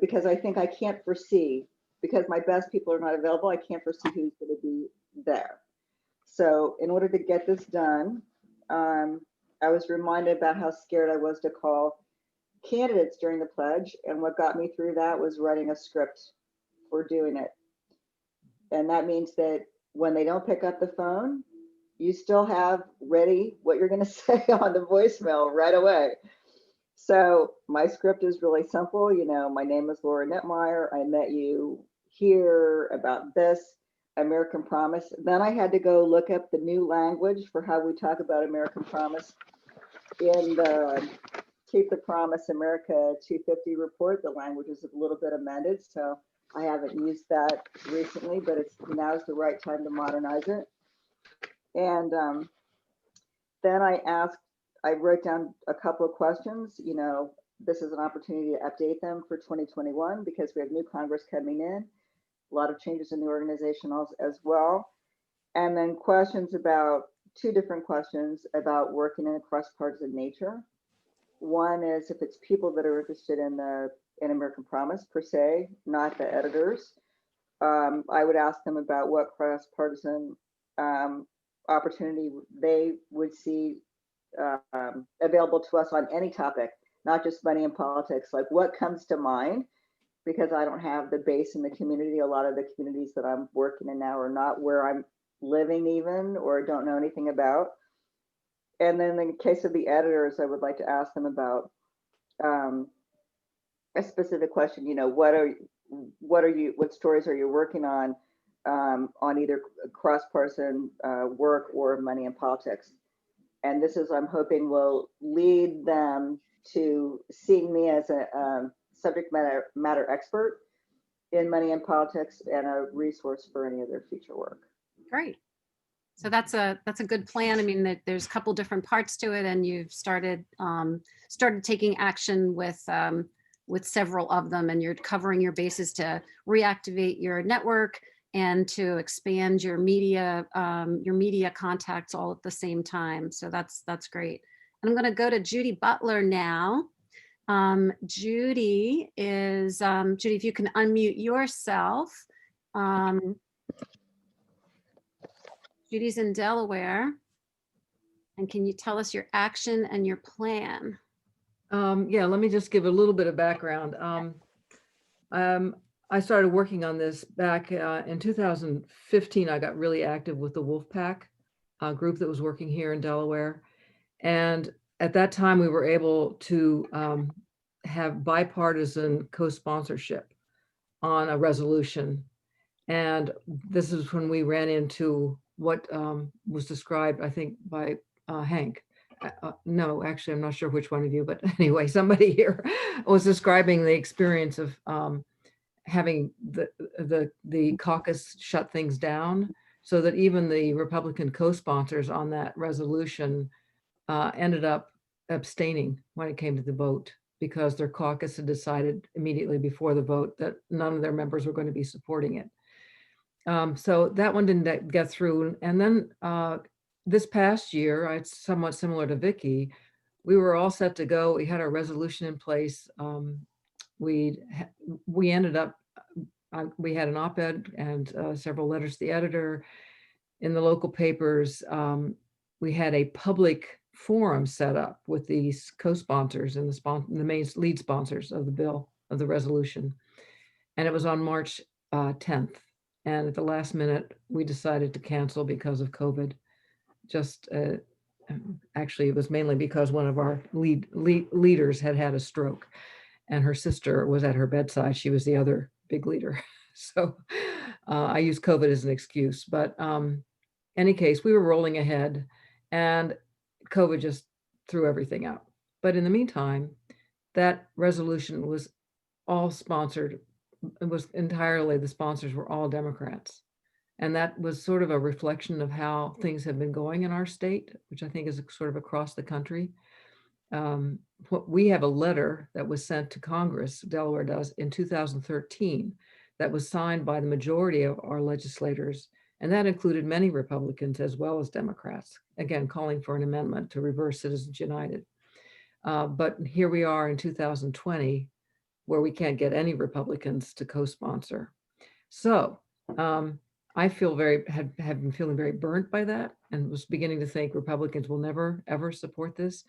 because I think I can't foresee, because my best people are not available, I can't foresee who's going to be there. So in order to get this done, I was reminded about how scared I was to call candidates during the pledge. And what got me through that was writing a script for doing it. And that means that when they don't pick up the phone, you still have ready what you're going to say on the voicemail right away. So my script is really simple. My name is Laura Nittmeyer. I met you here about this American Promise. Then I had to go look up the new language for how we talk about American Promise in the Keep the Promise America 250 report. The language is a little bit amended, so I haven't used that recently, but now's the right time to modernize it. And then I wrote down a couple of questions. This is an opportunity to update them for 2021 because we have new Congress coming in, a lot of changes in the organization as well. And then two different questions about working in a cross-partisan nature. One is if it's people that are interested in American Promise per se, not the editors. I would ask them about what cross-partisan opportunity they would see available to us on any topic, not just money and politics, like what comes to mind, because I don't have the base in the community. A lot of the communities that I'm working in now are not where I'm living even, or don't know anything about. And then in the case of the editors, I would like to ask them about a specific question. You know, what stories are you working on either cross-partisan work or money and politics? And this is, I'm hoping, will lead them to seeing me as a subject matter expert in money and politics and a resource for any of their future work. Great. So that's a good plan. I mean, there's a couple different parts to it, and you've started taking action with several of them, and you're covering your bases to reactivate your network and to expand your media contacts all at the same time. So that's great. And I'm going to go to Judy Butler now. Judy, if you can unmute yourself. Judy's in Delaware. And can you tell us your action and your plan? Yeah, let me just give a little bit of background. I started working on this back in 2015. I got really active with the Wolfpack group that was working here in Delaware. And at that time, we were able to have bipartisan co-sponsorship on a resolution. And this is when we ran into what was described, I think, by Hank. No, actually, I'm not sure which one of you, but anyway, somebody here was describing the experience of having the caucus shut things down, so that even the Republican co-sponsors on that resolution ended up abstaining when it came to the vote, because their caucus had decided immediately before the vote that none of their members were going to be supporting it. So that one didn't get through. And then this past year, it's somewhat similar to Vicky, we were all set to go. We had our resolution in place. We ended up, we had an op-ed and several letters to the editor in the local papers. We had a public forum set up with these co-sponsors and the main lead sponsors of the bill, of the resolution. And it was on March 10th. And at the last minute, we decided to cancel because of COVID. Just actually, it was mainly because one of our leaders had a stroke, and her sister was at her bedside. She was the other big leader. So I use COVID as an excuse. But any case, we were rolling ahead, and COVID just threw everything out. But in the meantime, that resolution was all sponsored. It was entirely, the sponsors were all Democrats. And that was sort of a reflection of how things have been going in our state, which I think is sort of across the country. We have a letter that was sent to Congress, Delaware does, in 2013, that was signed by the majority of our legislators. And that included many Republicans as well as Democrats, again, calling for an amendment to reverse Citizens United. But here we are in 2020, where we can't get any Republicans to co-sponsor. So I feel have been feeling very burnt by that, and was beginning to think Republicans will never, ever support this.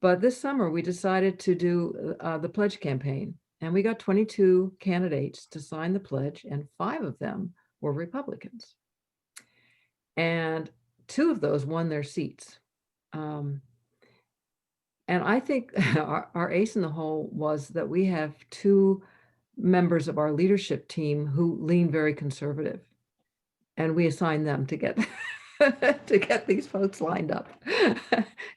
But this summer, we decided to do the pledge campaign, and we got 22 candidates to sign the pledge, and 5 of them were Republicans. And 2 of those won their seats. And I think our ace in the hole was that we have 2 members of our leadership team who lean very conservative, and we assigned them to get to get these folks lined up,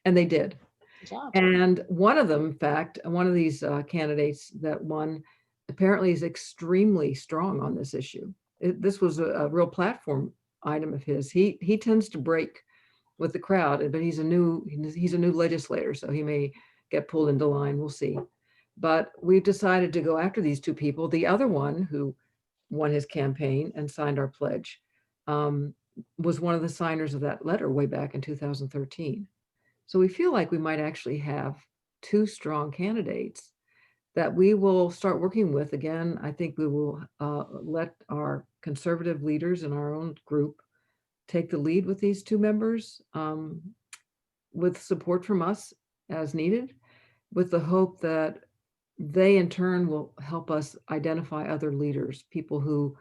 and they did. Good job. And one of them, in fact, one of these candidates that won, apparently is extremely strong on this issue. This was a real platform item of his. He tends to break with the crowd, but he's a new legislator, so he may get pulled into line. We'll see. But we've decided to go after these 2 people. The other one, who won his campaign and signed our pledge, was one of the signers of that letter way back in 2013. So we feel like we might actually have 2 strong candidates that we will start working with. Again, I think we will let our conservative leaders in our own group take the lead with these 2 members. with support from us as needed, with the hope that they in turn will help us identify other leaders, people who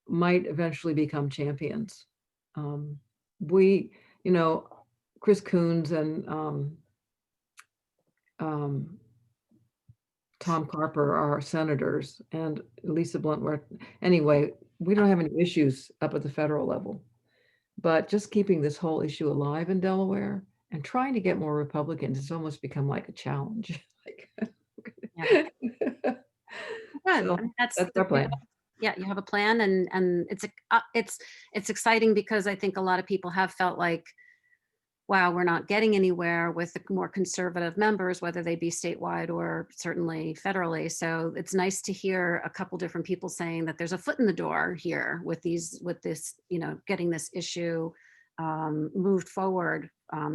might eventually become champions. We, you know, Chris Coons and Tom Carper are senators, and Lisa Blunt. Anyway, we don't have any issues up at the federal level, but just keeping this whole issue alive in Delaware and trying to get more Republicans has almost become like a challenge. Yeah. Good. So I mean, that's our plan. Yeah, you have a plan, and it's exciting because I think a lot of people have felt like, wow, we're not getting anywhere with the more conservative members, whether they be statewide or certainly federally. So it's nice to hear a couple different people saying that there's a foot in the door here with this, you know, getting this issue moved forward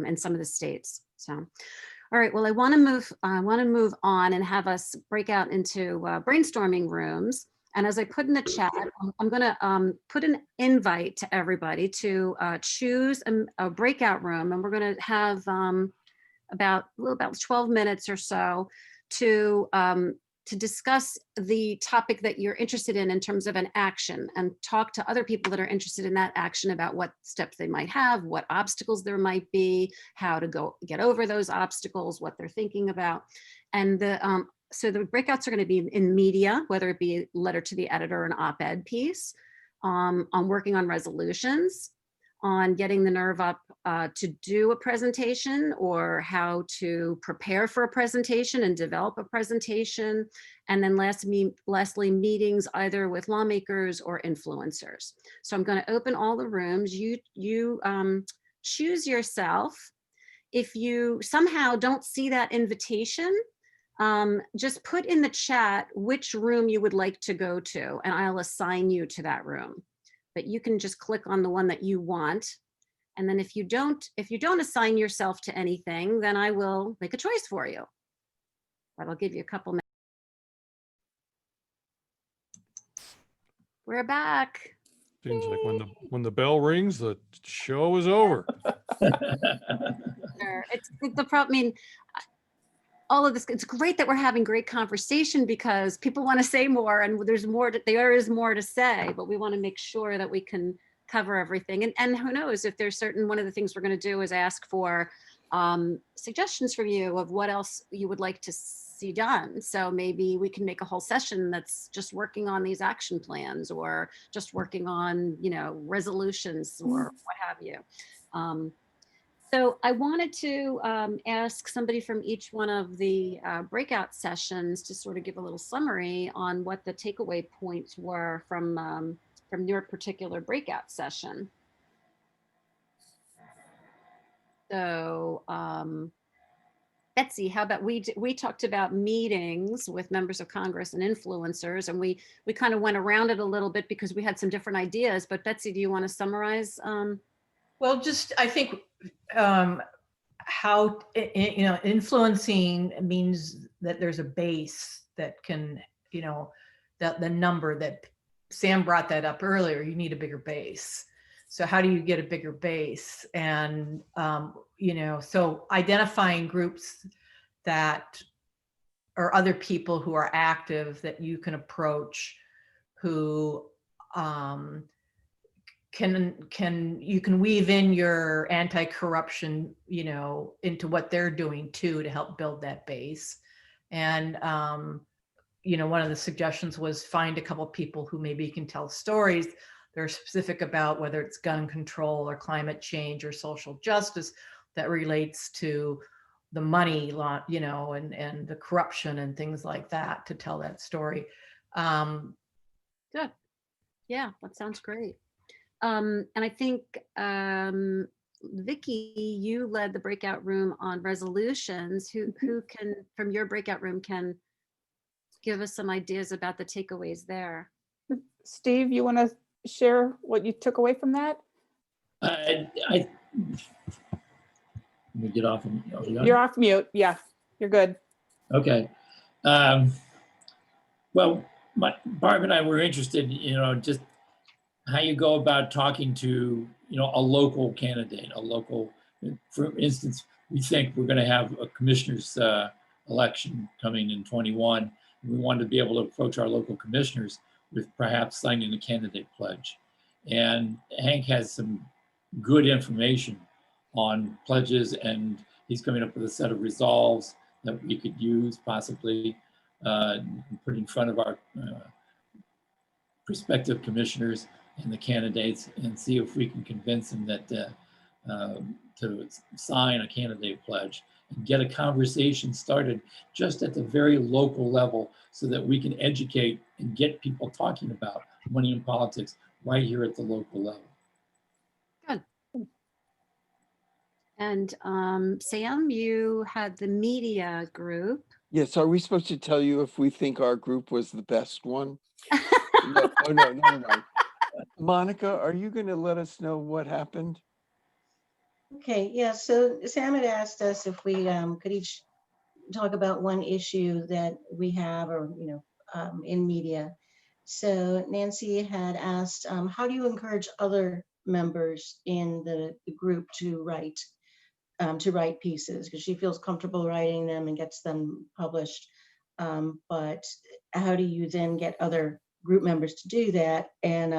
in some of the states. So, all right, well, I want to move on and have us break out into brainstorming rooms. And as I put in the chat, I'm going to put an invite to everybody to choose a breakout room, and we're going to have about 12 minutes or so to discuss the topic that you're interested in terms of an action, and talk to other people that are interested in that action about what steps they might have, what obstacles there might be, how to get over those obstacles, what they're thinking about. And so the breakouts are going to be in media, whether it be a letter to the editor, an op-ed piece, on working on resolutions, on getting the nerve up to do a presentation, or how to prepare for a presentation and develop a presentation. And then lastly, meetings either with lawmakers or influencers. So I'm going to open all the rooms. You choose yourself. If you somehow don't see that invitation, just put in the chat which room you would like to go to, and I'll assign you to that room. But you can just click on the one that you want. And then if you don't assign yourself to anything, then I will make a choice for you. But I'll give you a couple minutes. We're back. Seems like when the bell rings, the show is over. Sure. It's the problem. I mean, all of this, it's great that we're having great conversation because people want to say more, and there is more to say, but we want to make sure that we can cover everything. And who knows, if there's one of the things we're going to do is ask for suggestions from you of what else you would like to see done. So maybe we can make a whole session that's just working on these action plans, or just working on, you know, resolutions or what have you. So I wanted to ask somebody from each one of the breakout sessions to sort of give a little summary on what the takeaway points were from your particular breakout session. So Betsy, how about we talked about meetings with members of Congress and influencers, and we kind of went around it a little bit because we had some different ideas. But Betsy, do you want to summarize? Well, just I think how, you know, influencing means that there's a base that can, you know, that the number that Sam brought that up earlier, you need a bigger base. So how do you get a bigger base? And, you know, so identifying groups that or other people who are active that you can approach, who you can weave in your anti-corruption, you know, into what they're doing too, to help build that base. And, you know, one of the suggestions was find a couple of people who maybe can tell stories that are specific about whether it's gun control or climate change or social justice that relates to the money, you know, and the corruption and things like that, to tell that story. Good. Yeah, that sounds great. And I think, Vicky, you led the breakout room on resolutions. Who can, from your breakout room, can give us some ideas about the takeaways there? Steve, you want to share what you took away from that? Let me get off. You're off mute. Yeah, you're good. Okay. Well, Barb and I were interested, you know, just how you go about talking to, you know, a local candidate, a local For instance, we think we're going to have a commissioner's election coming in 21. We wanted to be able to approach our local commissioners with perhaps signing a candidate pledge. And Hank has some good information on pledges, and he's coming up with a set of resolves that we could use possibly put in front of our prospective commissioners and the candidates, and see if we can convince them that to sign a candidate pledge and get a conversation started just at the very local level, so that we can educate and get people talking about money in politics right here at the local level. Good. And Sam, you had the media group. Yes, are we supposed to tell you if we think our group was the best one? No, oh, no. Monica, are you going to let us know what happened? Okay, yeah, so Sam had asked us if we could each talk about one issue that we have, or, in media. So Nancy had asked, how do you encourage other members in the group to write pieces? Because she feels comfortable writing them and gets them published. But how do you then get other group members to do that? And,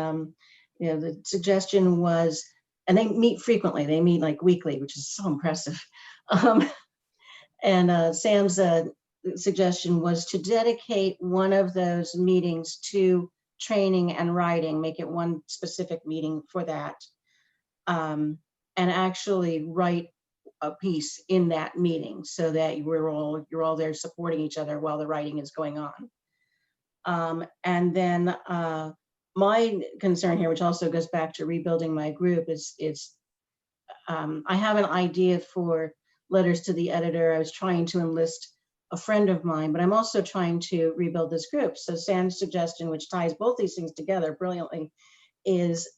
the suggestion was, and they meet frequently, they meet like weekly, which is so impressive. And Sam's suggestion was to dedicate one of those meetings to training and writing, make it one specific meeting for that, and actually write a piece in that meeting, so that you're all there supporting each other while the writing is going on. And then my concern here, which also goes back to rebuilding my group, is I have an idea for letters to the editor. I was trying to enlist a friend of mine, but I'm also trying to rebuild this group. So Sam's suggestion, which ties both these things together brilliantly, is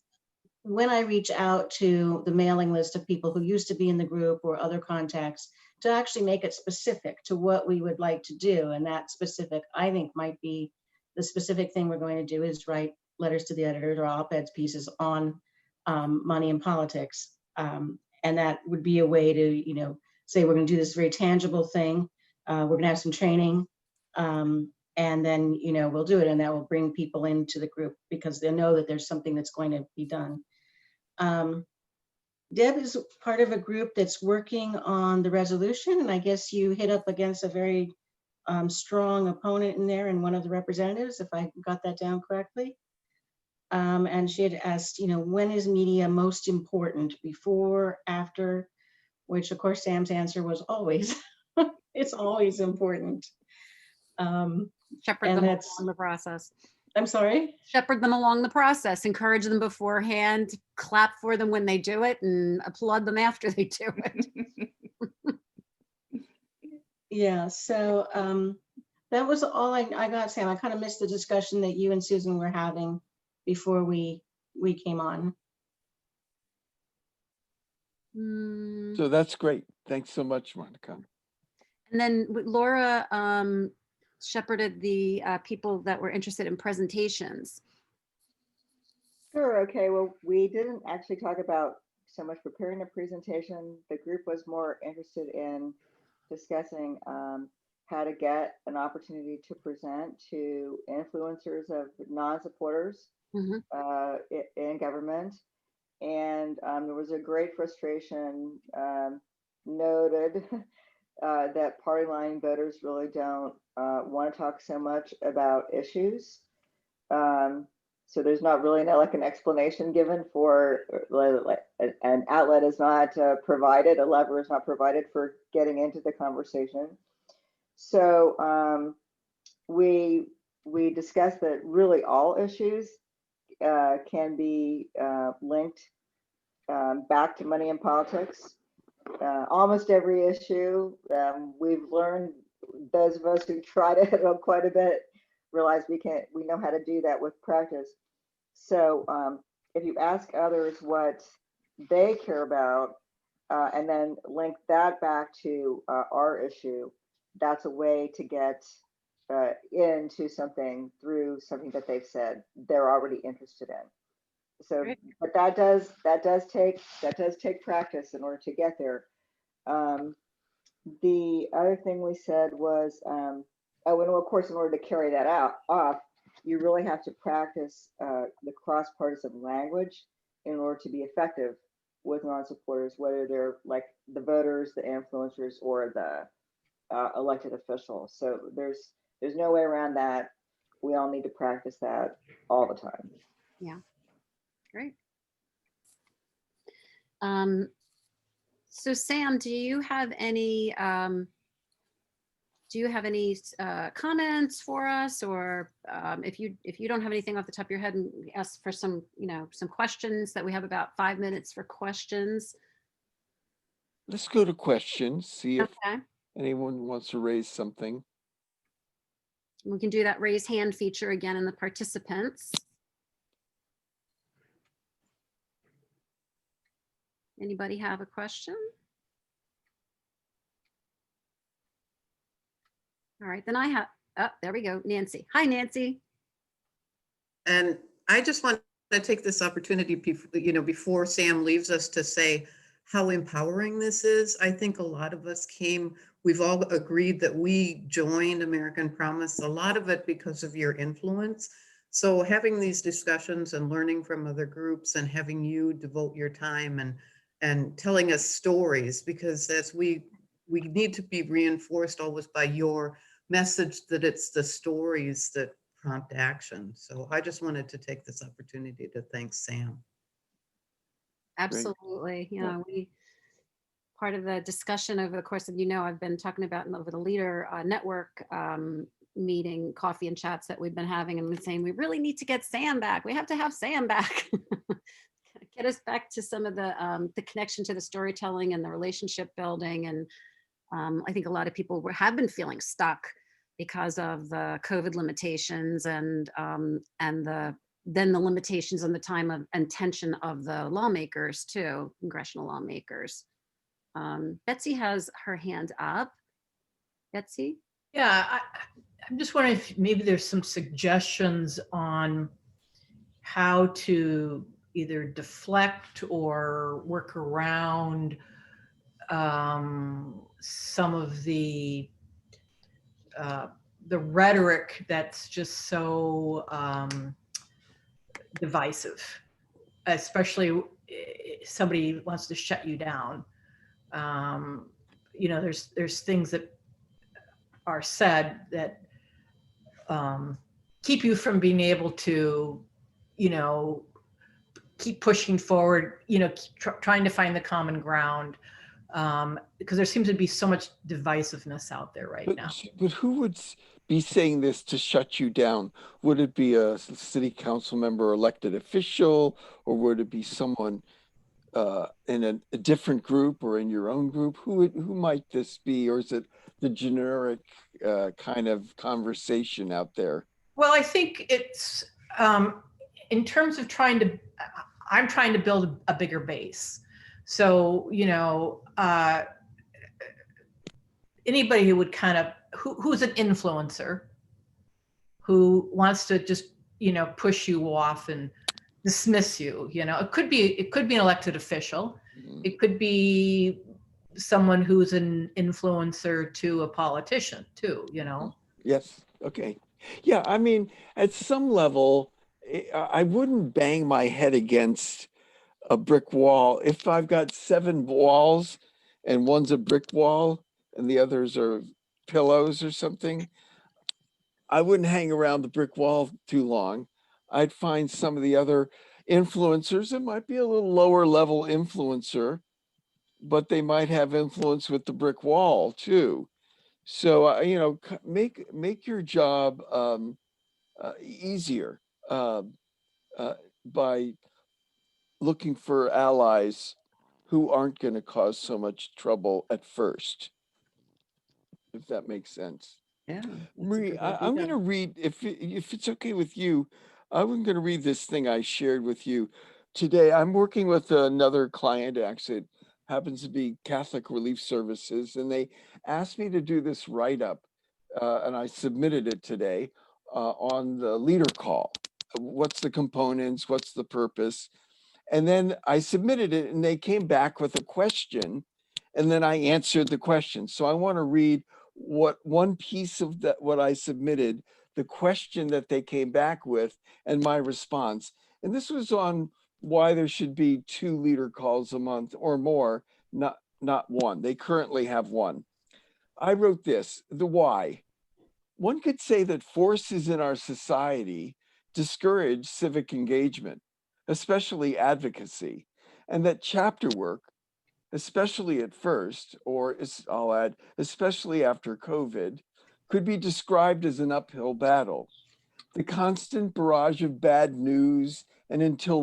when I reach out to the mailing list of people who used to be in the group or other contacts, to actually make it specific to what we would like to do. And that specific, I think, might be the specific thing we're going to do is write letters to the editors or op-eds pieces on money in politics. And that would be a way to, say we're going to do this very tangible thing. We're going to have some training, and then, we'll do it, and that will bring people into the group because they know that there's something that's going to be done. Deb is part of a group that's working on the resolution, and I guess you hit up against a very strong opponent in there, and one of the representatives, if I got that down correctly. And she had asked, when is media most important, before, after? Which of course Sam's answer was always. It's always important. Shepherd them along the process. I'm sorry? Shepherd them along the process, encourage them beforehand, clap for them when they do it, and applaud them after they do it. Yeah, so that was all I got, Sam. I kind of missed the discussion that you and Susan were having before we came on. So that's great. Thanks so much, Monica. And then Laura shepherded the people that were interested in presentations. Sure. Okay. Well, we didn't actually talk about so much preparing a presentation. The group was more interested in discussing how to get an opportunity to present to influencers of non-supporters in government. And there was a great frustration noted that party line voters really don't want to talk so much about issues. So there's not really an explanation given for an outlet is not provided, a lever is not provided for getting into the conversation. So we discussed that really all issues can be linked back to money in politics. Almost every issue, we've learned, those of us who tried it quite a bit, realize we know how to do that with practice. So if you ask others what they care about, and then link that back to our issue, that's a way to get into something through something that they've said they're already interested in. So, Great. but that does take practice in order to get there. The other thing we said was, oh, and of course, in order to carry that off, you really have to practice the cross-partisan language in order to be effective with non-supporters, whether they're like the voters, the influencers, or the elected officials. So there's no way around that. We all need to practice that all the time. Yeah, great. So Sam, do you have any comments for us, or if you don't have anything off the top of your head, and ask for some questions that we have about 5 minutes for questions. Let's go to questions, see if Okay, anyone wants to raise something. we can do that raise hand feature again in the participants. Anybody have a question? All right, then I have, oh, there we go, Nancy. Hi, Nancy. And I just want to take this opportunity, before Sam leaves us, to say how empowering this is. I think a lot of us we've all agreed that we joined American Promise, a lot of it because of your influence. So having these discussions and learning from other groups and having you devote your time and telling us stories, because as we need to be reinforced always by your message that it's the stories that prompt action. So I just wanted to take this opportunity to thank Sam. Absolutely. Part of the discussion over the course of, I've been talking about over the Leader Network meeting, coffee and chats that we've been having, and been saying we really need to get Sam back. We have to have Sam back. Get us back to some of the connection to the storytelling and the relationship building. And I think a lot of people have been feeling stuck because of the COVID limitations and the limitations on the time of attention of the lawmakers too, congressional lawmakers. Betsy has her hand up. Betsy? Yeah, I'm just wondering if maybe there's some suggestions on how to either deflect or work around some of the rhetoric that's just so divisive, especially if somebody wants to shut you down. There's things that are said that keep you from being able to, keep pushing forward, trying to find the common ground, because there seems to be so much divisiveness out there right now. But who would be saying this to shut you down? Would it be a city council member, elected official, or would it be someone in a different group or in your own group? Who might this be, or is it the generic kind of conversation out there? Well, I think it's in terms of I'm trying to build a bigger base. So, anybody who would who's an influencer, who wants to just, push you off and dismiss you, it could be an elected official. It could be someone who's an influencer to a politician too, Yes. Okay. Yeah. I mean, at some level, I wouldn't bang my head against a brick wall. If I've got 7 walls and one's a brick wall and the others are pillows or something, I wouldn't hang around the brick wall too long. I'd find some of the other influencers. It might be a little lower level influencer, but they might have influence with the brick wall too. So, make your job easier by looking for allies who aren't going to cause so much trouble at first, if that makes sense. Yeah. Marie, I'm going to read, if it's okay with you, I'm going to read this thing I shared with you today. I'm working with another client, actually, it happens to be Catholic Relief Services, and they asked me to do this write-up, and I submitted it today on the leader call. what's the components, what's the purpose? And then I submitted it and they came back with a question and then I answered the question. So I want to read what one piece of that, what I submitted, the question that they came back with and my response. And this was on why there should be 2 leader calls a month or more, not 1. They currently have 1. I wrote this, the why. One could say that forces in our society discourage civic engagement, especially advocacy, and that chapter work, especially at first, or I'll add, especially after COVID, could be described as an uphill battle. The constant barrage of bad news and until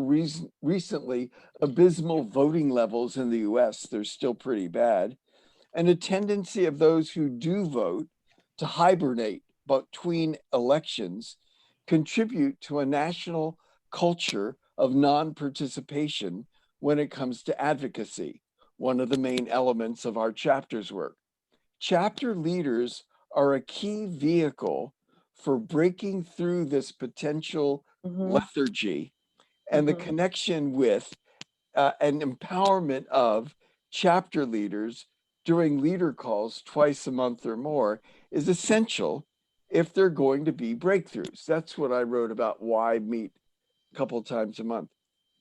recently abysmal voting levels in the US, they're still pretty bad, and a tendency of those who do vote to hibernate between elections contribute to a national culture of non-participation when it comes to advocacy, one of the main elements of our chapter's work. Chapter leaders are a key vehicle for breaking through this potential lethargy and the connection with and empowerment of chapter leaders during leader calls twice a month or more is essential if they're going to be breakthroughs. That's what I wrote about why meet a couple of times a month.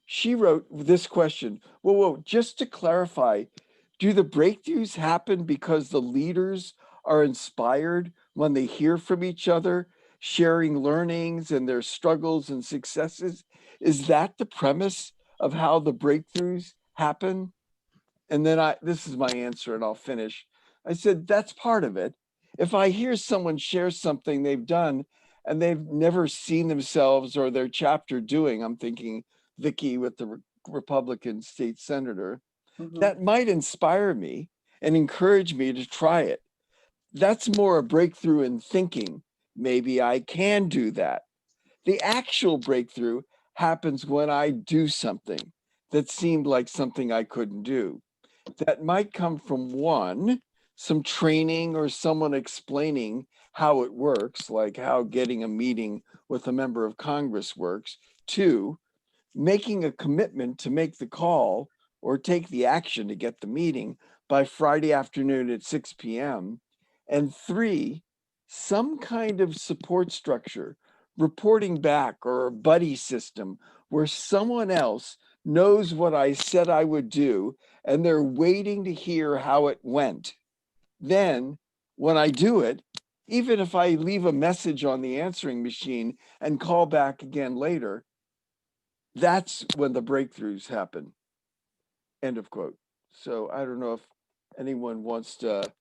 She wrote this question, whoa, just to clarify, do the breakthroughs happen because the leaders are inspired when they hear from each other, sharing learnings and their struggles and successes? Is that the premise of how the breakthroughs happen? And then this is my answer and I'll finish. I said, that's part of it. If I hear someone share something they've done and they've never seen themselves or their chapter doing, I'm thinking Vicky with the Republican state senator, that might inspire me and encourage me to try it. That's more a breakthrough in thinking. Maybe I can do that. The actual breakthrough happens when I do something that seemed like something I couldn't do. That might come from 1, some training or someone explaining how it works, like how getting a meeting with a member of Congress works. 2, making a commitment to make the call or take the action to get the meeting by Friday afternoon at 6 p.m. And 3, some kind of support structure, reporting back or a buddy system where someone else knows what I said I would do and they're waiting to hear how it went. Then when I do it, even if I leave a message on the answering machine and call back again later, that's when the breakthroughs happen. End of quote. So I don't know if anyone wants to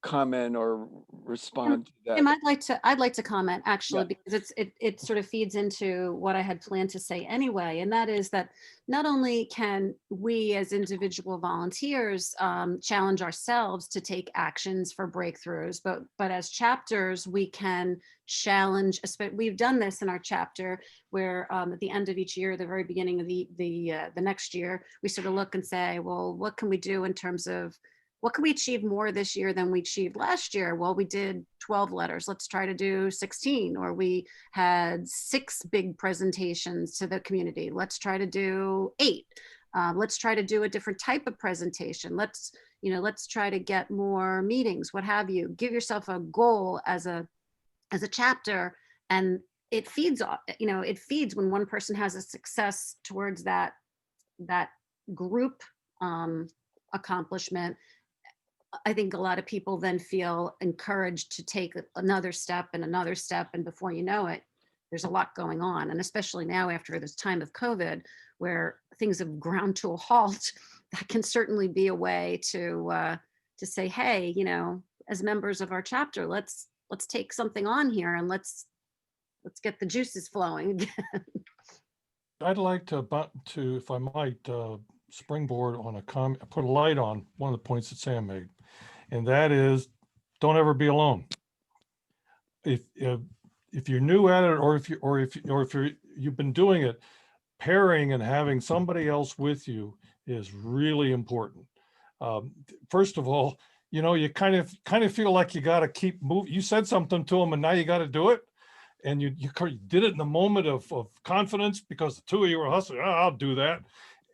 comment or respond to that. Tim, I'd like to comment actually, Yeah. because it sort of feeds into what I had planned to say anyway, and that is that not only can we as individual volunteers challenge ourselves to take actions for breakthroughs, but as chapters we can challenge. We've done this in our chapter where at the end of each year, the very beginning of the next year, we sort of look and say, well, what can we do in terms of what can we achieve more this year than we achieved last year? Well, we did 12 letters. Let's try to do 16. Or we had 6 big presentations to the community. Let's try to do 8. Let's try to do a different type of presentation. Let's try to get more meetings, what have you. Give yourself a goal as a chapter, and it feeds when one person has a success towards that group accomplishment. I think a lot of people then feel encouraged to take another step, and before you know it, there's a lot going on. And especially now after this time of COVID, where things have ground to a halt, that can certainly be a way to say, hey, as members of our chapter, let's take something on here and let's get the juices flowing again. I'd like to, if I might, springboard on a comment, put a light on one of the points that Sam made, and that is, don't ever be alone. If you're new at it, or if you've been doing it, pairing and having somebody else with you is really important. First of all, you kind of feel like you got to keep moving. You said something to them, and now you got to do it. and you did it in the moment of confidence because the two of you were hustling. Oh, I'll do that.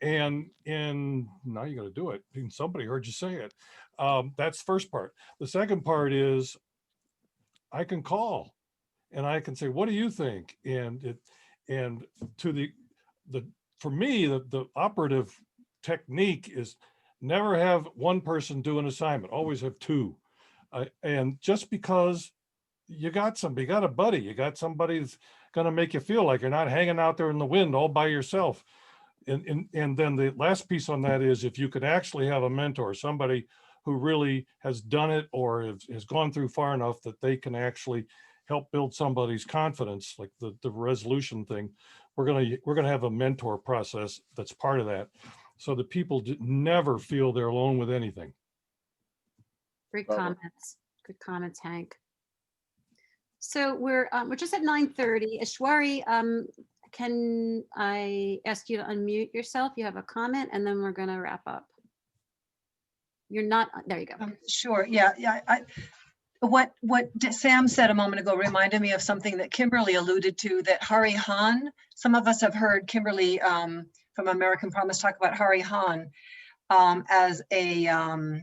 And now you got to do it. And somebody heard you say it. That's the first part. The second part is I can call and I can say, what do you think? And to the for me, the operative technique is never have one person do an assignment, always have two. And just because you got somebody, you got a buddy, you got somebody that's going to make you feel like you're not hanging out there in the wind all by yourself. And then the last piece on that is if you could actually have a mentor, somebody who really has done it or has gone through far enough that they can actually help build somebody's confidence, like the resolution thing. We're gonna have a mentor process that's part of that, so that people never feel they're alone with anything. Great comments. Good comments, Hank. So we're just at 9:30. Ishwari, can I ask you to unmute yourself? You have a comment, and then we're going to wrap up. You're not, there you go. Sure, yeah. What Sam said a moment ago reminded me of something that Kimberly alluded to, that Hari Han, some of us have heard Kimberly from American Promise talk about Hari Han as a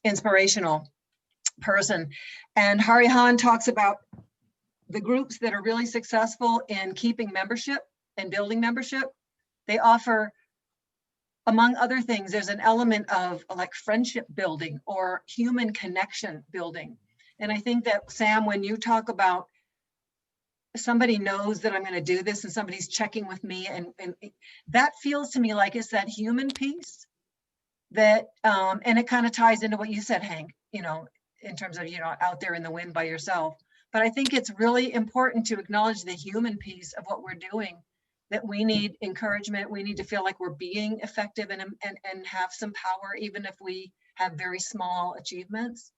inspirational person. And Hari Han talks about the groups that are really successful in keeping membership and building membership. They offer, among other things, there's an element of like friendship building or human connection building. And I think that, Sam, when you talk about somebody knows that I'm going to do this and somebody's checking with me, and that feels to me like it's that human piece that, and it kind of ties into what you said, Hank, you know, in terms of, you know, out there in the wind by yourself. But I think it's really important to acknowledge the human piece of what we're doing, that we need encouragement. We need to feel like we're being effective and have some power, even if we have very small achievements.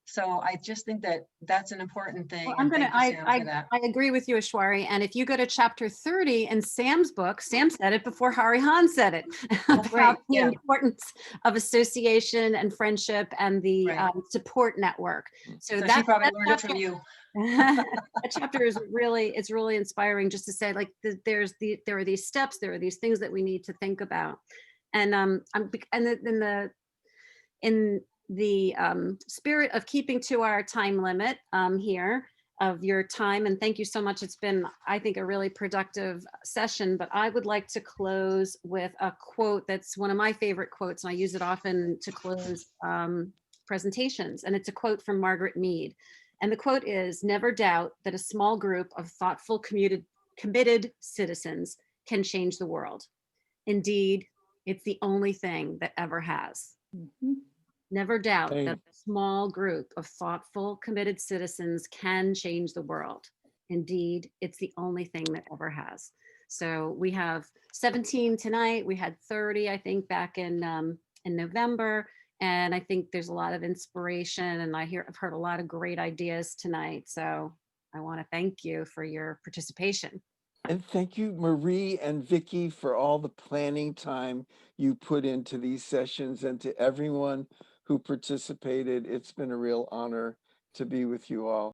So I just think that that's an important thing. Well, and thank you, Sam, for that. I agree with you, Ishwari. And if you go to chapter 30 in Sam's book, Sam said it before Hari Han said it, about the importance of association and friendship and the support network. So she that probably learned it from you. that chapter is really, it's really inspiring, just to say, like, there are these steps, there are these things that we need to think about. And in the spirit of keeping to our time limit here of your time, and thank you so much. It's been, I think, a really productive session, but I would like to close with a quote that's one of my favorite quotes, and I use it often to close presentations. And it's a quote from Margaret Mead. And the quote is, "Never doubt that a small group of thoughtful, committed citizens can change the world. Indeed, it's the only thing that ever has." Mm-hmm. Never doubt that a small group of thoughtful, committed citizens can change the world. Indeed, it's the only thing that ever has. So we have 17 tonight. We had 30, I think, back in November. And I think there's a lot of inspiration, and I've heard a lot of great ideas tonight. So I want to thank you for your participation. And thank you, Marie and Vicky, for all the planning time you put into these sessions, and to everyone who participated. It's been a real honor to be with you all.